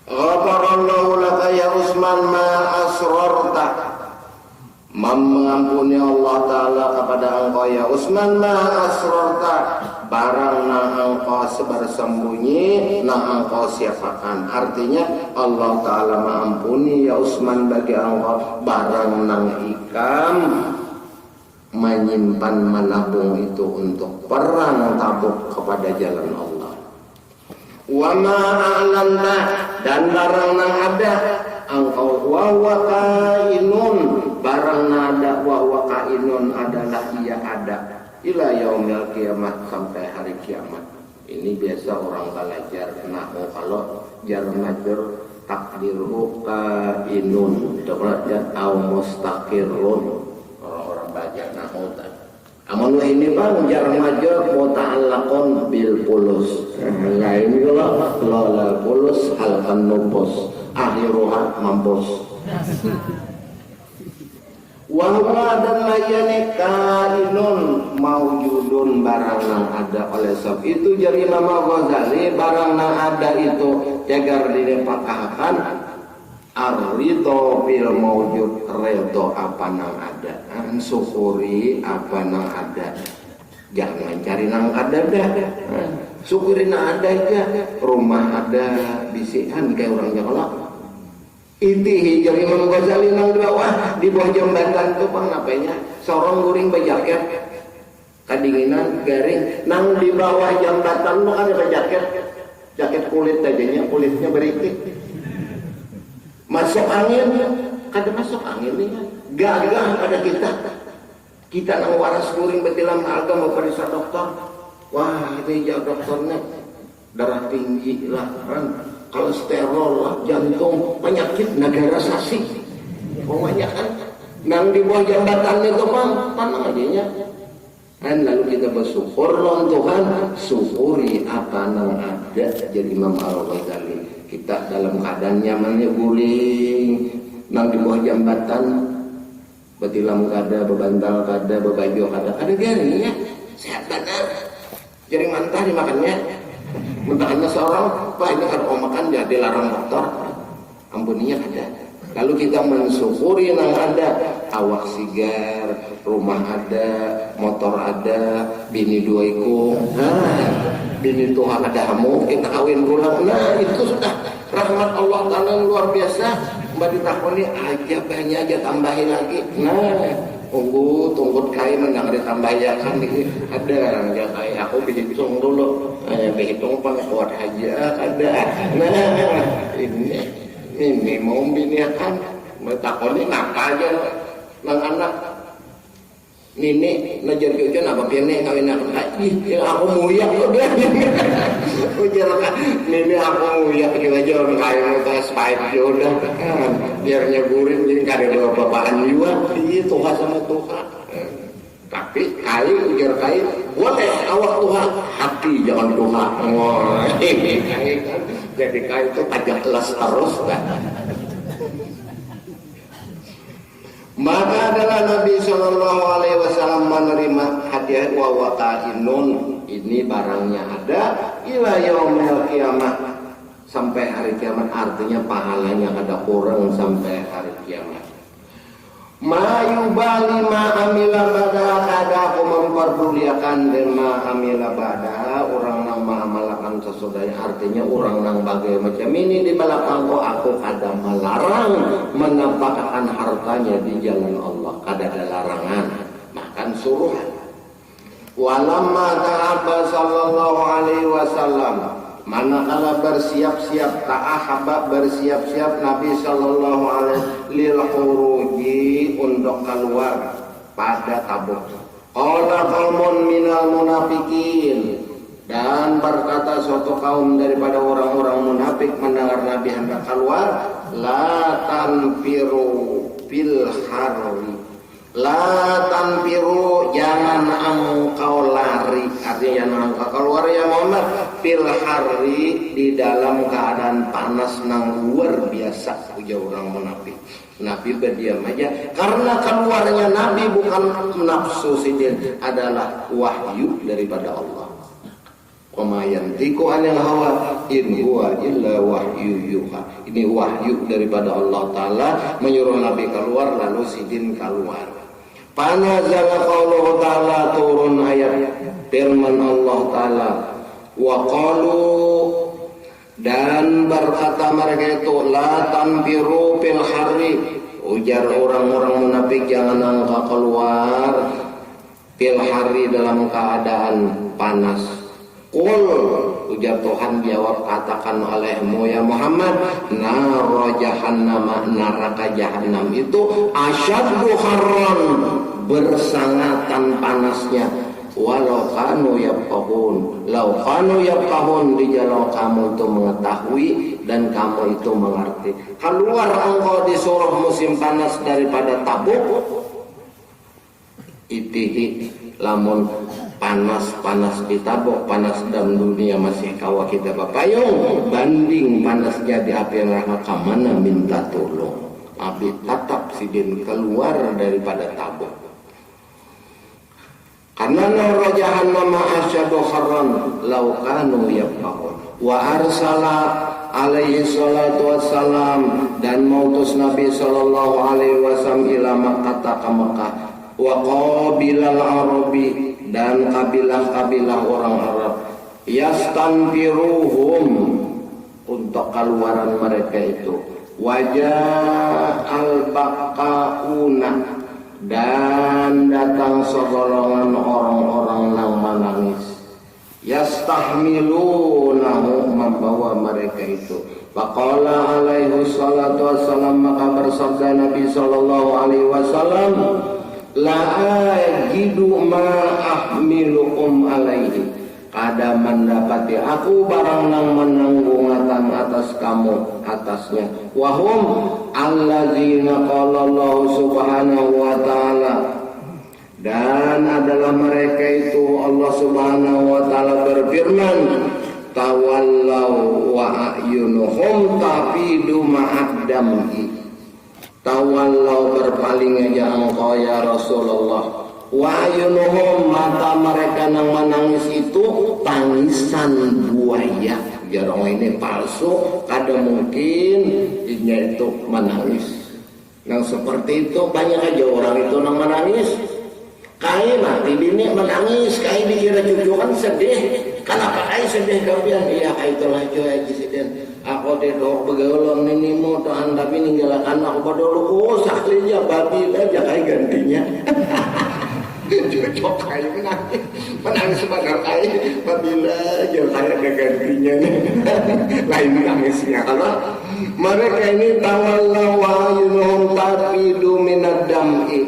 Ghafarallahu laka ya Utsman ma asrarta, mengampuni Allah taala kepada engkau ya Utsman ma asrarta, barang na engkau bersembunyi, na engkau siapakan. Artinya Allah taala mengampuni ya Utsman bagi engkau barang nang ikam menyimpan menabung itu untuk perang Tabuk kepada jalan Allah. Wa ma a'lanta, dan barang nang ada engkau wa kainun, barang nada wa kainun adalah ia ada ila yaumil kiamat, sampai hari kiamat. Ini biasa orang belajar nahwu, kalau jar majrur takdiruhu kainun au mustaqirrun, orang belajar nahwu tadi. Amun ini bang jar majrur muta'allaqun bil pulus, lain kalau pulus halkan nubus akhiruha mampus. Wahwa dan layani kainun maujudun, barang nang ada. Oleh sebab itu jadi Imam Ghazali, barang nang ada itu jagar dipakahkan ar-ridho bil maujud, redho apa nang ada, syukuri apa nang ada, jangan cari nang ada dah, syukuri nang ada aja. Rumah ada bisikan kayak orang Jawa. Inti jadi Imam Ghazali nang bawah di bawah jembatan itu bang napanya sorong guring bajaket kadinginan garing nang di bawah jembatan lu kan ada jaket kulit aja, kulitnya beritik masuk angin, kada masuk angin nih gagah pada kita nang waras guring betilam agama periksa dokter, wah ini jauh dokternya darah tinggi lah kan, kolesterol, jantung, penyakit negara sasi. Pokoknya kan nang di bawah jambatan itu bang, tanang adanya. Dan lalu kita bersyukur lawan Tuhan, syukuri apa nang ada. Jadi Imam Al-Ghazali kita dalam keadaan nyamannya guling nang di bawah jambatan, betilam kada, bebantal kada, bebaju kada, ada garingnya sehat benar. Jaring mantah dimakannya, mentahannya seorang, pak ini kan makan jadi larang motor, ampuninya ada. Lalu kita mensyukuri nang ada, awak sigar, rumah ada, motor ada, bini dua ikut, bini Tuhan ada hamu, kita kawin pulang. Nah itu sudah rahmat Allah Ta'ala yang luar biasa. Mbak ditakoni aja banyak aja tambahin lagi. Nah tunggu kain menang ditambahin kan ada ya kayak aku hitung dulu, hitung pakai kuat aja ada. Nah ini mau biniakan takoni ngapa aja nang anak nini najar cucu apa kene kawin lagi aku muyak udah ujar nini aku muyak juga aja orang kaya mau spike udah biar nyeburin jadi kada ada bapaan juga Tuhan sama Tuhan. Tapi kain ujar kain boleh awak Tuhan, hati jangan Tuhan. Kain kan jadi kain itu pajak les terus kan. Maka adalah Nabi Shallallahu Alaihi Wasallam menerima hadiah wa waqainun, ini barangnya ada ila yaumil qiyamah, sampai hari kiamat, artinya pahalanya ada kurang sampai hari kiamat. Mayubali ma'amila bada, kada aku memperduliakan dan ma'amila bada, orang nang ma'amalakan sesudahnya, artinya orang nang bagai macam ini di belakang aku kada melarang menampakkan hartanya di jalan Allah, kada ada larangan, makan suruhan. Walamma ta'abba sallallahu alaihi wasallam, manakala bersiap-siap ta'ahaba bersiap-siap Nabi sallallahu alaihi lil khuruji untuk keluar pada Tabuk. Qala qaumun minal munafikin, dan berkata suatu kaum daripada orang-orang munafik mendengar Nabi hendak keluar, la tanfiru fil harri, la tanfiru, jangan engkau lari, artinya jangan engkau keluar ya Muhammad, fil harri, di dalam keadaan panas nang luar biasa, ujar orang munafik. Nabi berdiam aja, karena keluarnya Nabi bukan nafsu sidin, adalah wahyu daripada Allah. Qamayantiku anil hawa in huwa illa wahyu yuha. Ini wahyu daripada Allah Ta'ala menyuruh Nabi keluar, lalu sidin keluar. Panazala qauluhu ta'ala, turun ayat firman Allah Ta'ala, wa qalu, dan berkata mereka itu, la tanfiru fil harri, ujar orang-orang munafik, jangan engkau keluar fil harri, dalam keadaan panas. Qul, ujar Tuhan jawab, katakan olehmu ya Muhammad, nara jahannam, neraka jahanam itu asyaddu harran, bersangatan panasnya. Walau kanu yafqahun, lau kanu yafqahun, dijalau kamu itu mengetahui dan kamu itu mengerti. Keluar engkau disuruh musim panas daripada Tabuk, itihi, lamun panas di Tabuk, panas dalam dunia masih kawa kita bapayung, banding panasnya di api neraka, mana minta tolong. Abi tatap sidin keluar daripada Tabuk. Karena nara jahannam asyadu harran law kanu yafqahun. Wa arsala alaihi salatu wassalam, dan mautus Nabi sallallahu alaihi wasallam ila Makkah ka Makkah, wa qabilal arabi, dan kabilah-kabilah orang Arab, yastanfiruhum, untuk keluaran mereka itu, wajah al-baqauna, dan datang segolongan orang-orang yang menangis, yastahmilunahu, membawa mereka itu. Faqala alaihi salatu wassalam, maka bersabda Nabi sallallahu alaihi wasallam, la ajidu ma ahmilukum alaihi, kada mendapati aku barang nang menanggungatan atas kamu atasnya. Wahum allazina qala Allah subhanahu wa ta'ala, dan adalah mereka itu Allah subhanahu wa ta'ala berfirman, tawallau wa a'yunuhum dam'i tawallau berpaling aja engkau ya Rasulullah wa ayunuhum mata mereka yang menangis itu tangisan buaya. Jarang ini palsu, kadang mungkin ini itu menangis. Yang seperti itu banyak aja orang itu yang menangis. Kai mati bini menangis, kai dikira cucu kan sedih. Kenapa kai sedih kapian? Iya kai itulah cuy disiden. Aku dedok begaulon ini mau tuhan tapi ninggalakan aku padahal oh saklinya babi aja kai gantinya. Cocok kai menangis sebentar kai babila aja kai ada gantinya nih. Lain nangisnya kalau mereka ini tawallahu ayunuhum tafidu minad dam'i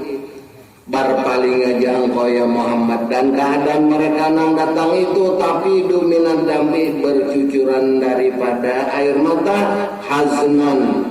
berpaling aja engkau ya Muhammad dan keadaan mereka yang datang itu tapi dominan damai bercucuran daripada air mata haznan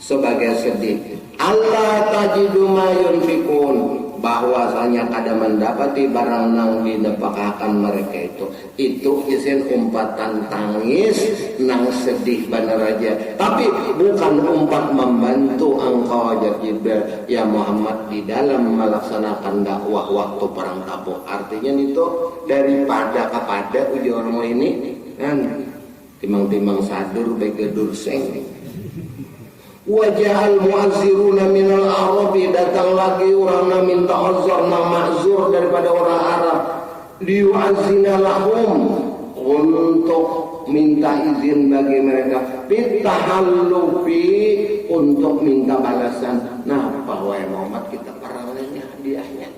sebagai sedih. Allah tajidu ma yunfikun bahwasanya kada mendapati barang nang dinepakakan mereka itu isin umpatan tangis nang sedih benar aja tapi bukan umpat membantu engkau aja Jibril ya Muhammad di dalam melaksanakan dakwah waktu perang Tabuk. Artinya itu daripada kepada ujarmu ini kan timang-timang sadur begedur seng wajahal muazziruna minal arabi datang lagi orang minta azar na ma'zur daripada orang Arab liyu'azzina lahum untuk minta izin bagi mereka bitahallufi untuk minta balasan. Nah bahwa Muhammad kita perangnya hadiahnya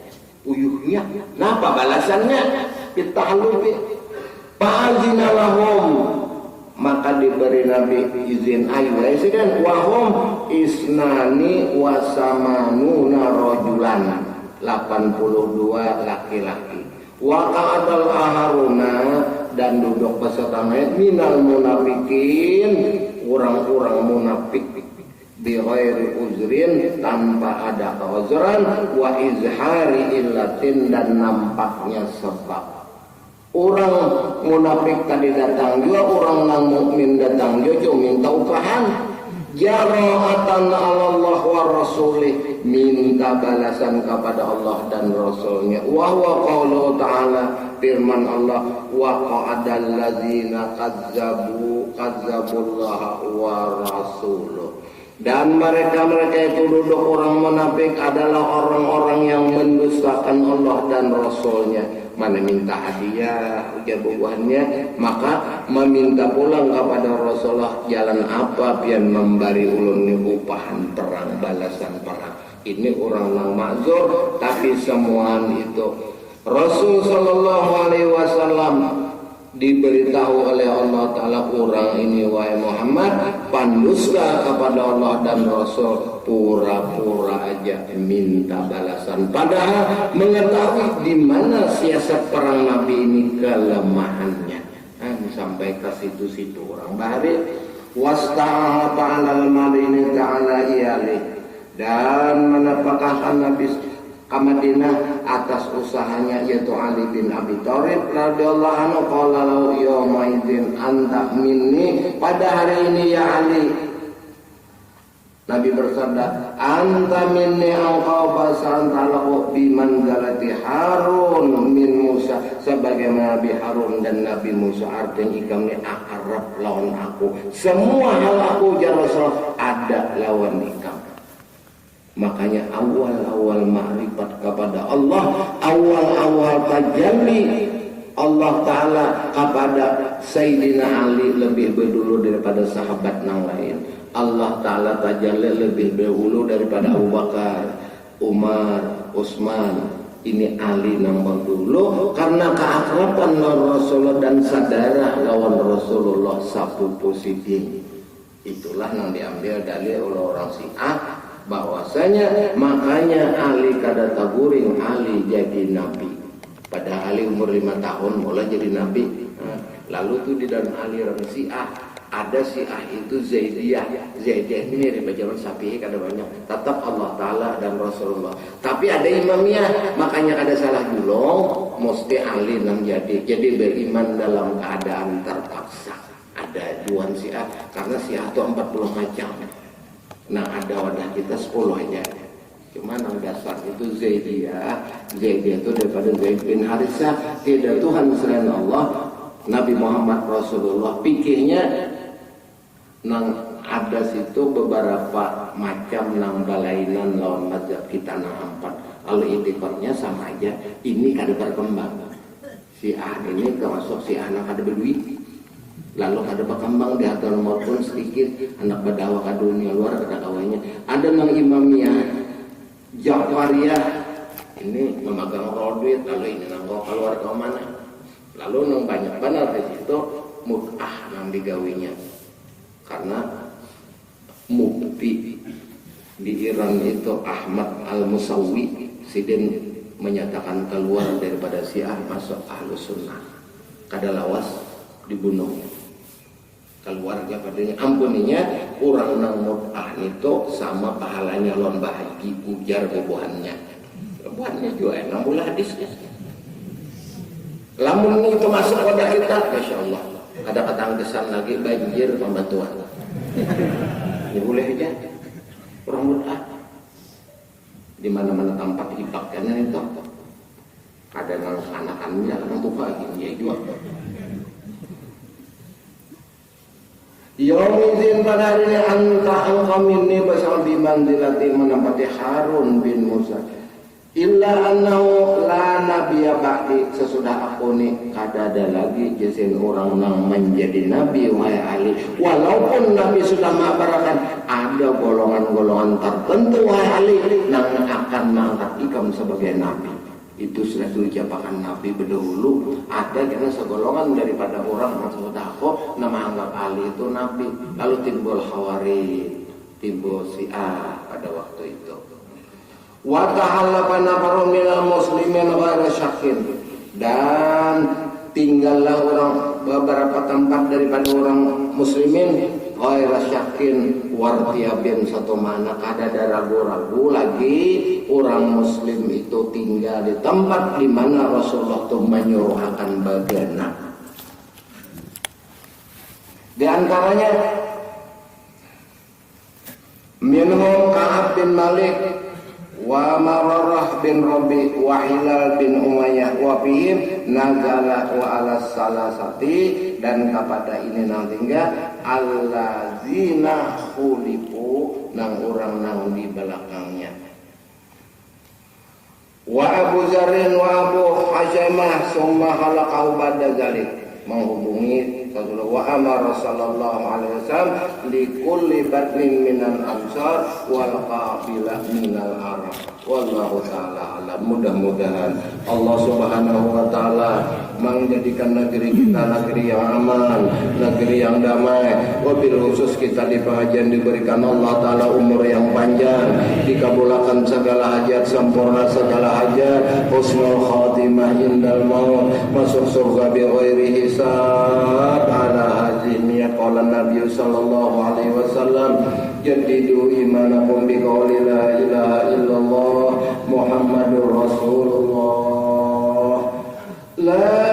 uyuhnya napa balasannya bitahallufi fa'azina lahum maka diberi Nabi izin ayo kan wahum isnani wasamanuna rojulan 82 laki-laki wa qa'adal aharuna dan duduk peserta minal munafikin orang-orang munafik bi ghairi uzrin tanpa ada keuzran wa izhari illatin dan nampaknya sebab. Orang munafik tadi datang juga, orang yang mukmin datang juga minta upahan. Jara'atan Allah wa rasulih minta balasan kepada Allah dan Rasulnya. Wa huwa qaulu ta'ala firman Allah wa qa'adal ladzina kadzabullaha wa rasuluh. Dan mereka-mereka itu duduk orang munafik adalah orang-orang yang mendustakan Allah dan Rasulnya. Mana minta hadiah ujar buahnya maka meminta pulang kepada Rasulullah jalan apa pian memberi ulun upahan perang balasan perang. Ini orang yang ma'zur tapi semua itu Rasul sallallahu alaihi wasallam diberitahu oleh Allah Ta'ala orang ini wahai Muhammad panduslah kepada Allah dan Rasul pura-pura aja minta balasan padahal mengetahui di mana siasat perang Nabi ini kelemahannya sampai ke situ-situ orang bahari wasta'ala ta'ala al-malini ta'ala iyalih dan menapakahkan Nabi ke Madinah atas usahanya yaitu Ali bin Abi Thalib radhiyallahu anhu qala lahu yawma idzin anta minni pada hari ini ya Ali Nabi bersabda anta minni engkau basan talaku bimanzalati Harun min Musa sebagaimana Nabi Harun dan Nabi Musa artinya kami akrab lawan aku semua hal aku ya Rasul ada lawan ikam. Makanya awal-awal ma'rifat kepada Allah, awal-awal tajalli Allah Ta'ala kepada Sayyidina Ali lebih dulu daripada sahabat yang lain. Allah Ta'ala tajalli lebih dahulu daripada Abu Bakar, Umar, Utsman. Ini Ali nomor dulu karena keakraban lawan Rasulullah dan sadara lawan Rasulullah sapu positif. Itulah yang diambil dari orang Syiah. Bahwasanya makanya Ali kada taguring Ali jadi nabi pada Ali umur 5 tahun mulai jadi nabi lalu tuh di dalam Ali orang Syiah ada Syiah itu Zaidiyah ini dari zaman Syafi'i kada banyak tetap Allah Ta'ala dan Rasulullah tapi ada imamnya makanya kada salah julong mesti Ali nam jadi beriman dalam keadaan terpaksa ada juan Syiah karena Syiah itu 40 macam Nah ada wadah kita 10 aja. Cuma yang dasar itu Zaidiyah itu daripada Zaid bin Harithah. Tidak Tuhan selain Allah. Nabi Muhammad Rasulullah pikirnya nang ada situ beberapa macam nang balainan lawan mazhab kita nang 4. Kalau itikadnya sama aja. Ini kada berkembang. Si A ini termasuk si anak kada berduit. Lalu ada berkembang di harta nomor pun sedikit anak berdakwah ke dunia luar ke dakwahnya. Ada nang Imamiyah Ja'fariyah ini memegang duit, lalu ini nang keluar ke mana, lalu nang banyak benar di situ mut'ah nang digawinya, karena mufti di Iran itu Ahmad Al-Musawwi sidin menyatakan keluar daripada Syiah masuk Ahlus Sunnah, kada lawas dibunuh. Keluarga padanya ampuninya orang nang mut'ah itu sama pahalanya lomba haji ujar bubuhannya juga nang mula hadis lamun itu masuk pada kita Masya Allah ada ketangkesan lagi banjir pembantuan ini boleh aja orang mut'ah di mana-mana tempat dipakainya itu ada nang anak-anaknya nang buka ini juga. Yaumizin pada hari ini engkau ini bersama bimanzilati menempati Harun bin Musa. Illa annahu la nabiyya ba'di, sesudah aku ni kada ada lagi jesin orang yang menjadi nabi wahai Ali. Walaupun nabi sudah mengabarkan ada golongan-golongan tertentu wahai Ali yang akan mengangkat ikam sebagai nabi. Itu sudah diucapkan Nabi berdahulu. Ada karena segolongan daripada orang yang sudah kok nama anggap Ali itu Nabi. Lalu timbul Hawari, timbul Syiah pada waktu itu. Wa ta'allafa nafarun minal muslimin ghairu syakin, dan tinggallah orang beberapa tempat daripada orang muslimin ghairu syakin wartiabin, satu mana kada ada ragu-ragu lagi orang muslim itu tinggal di tempat di mana Rasulullah itu menyuruh akan bagaimana. Di antaranya minhum Ka'ab bin Malik wa Mararah bin Rabi wa Hilal bin Umayyah wa fihim nazala wa ala salasati, dan kepada ini nang tinggal allazina khulifu nang orang nang di belakangnya. Wa Abu Zarin wa Abu Hajamah summa halaqahu ba'da zalik, menghubungi Rasulullah wa amara sallallahu alaihi wasallam li kulli badrin minal ansar wal qabilah minal arab. Wallahu ta'ala alam. Mudah-mudahan Allah subhanahu wa ta'ala menjadikan negeri kita negeri yang aman, negeri yang damai. Wabil khusus kita di pengajian diberikan Allah ta'ala umur yang panjang, dikabulkan segala hajat, sempurna segala hajat, husnul khatimah indal maut, masuk surga bi ghairi hisab. Ala hadhihi qala Nabi sallallahu alaihi wasallam jaddidu imanakum bi qouli la ilaha illallah Muhammadur Rasulullah. La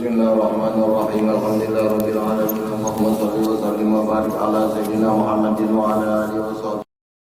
Bismillahirrahmanirrahim.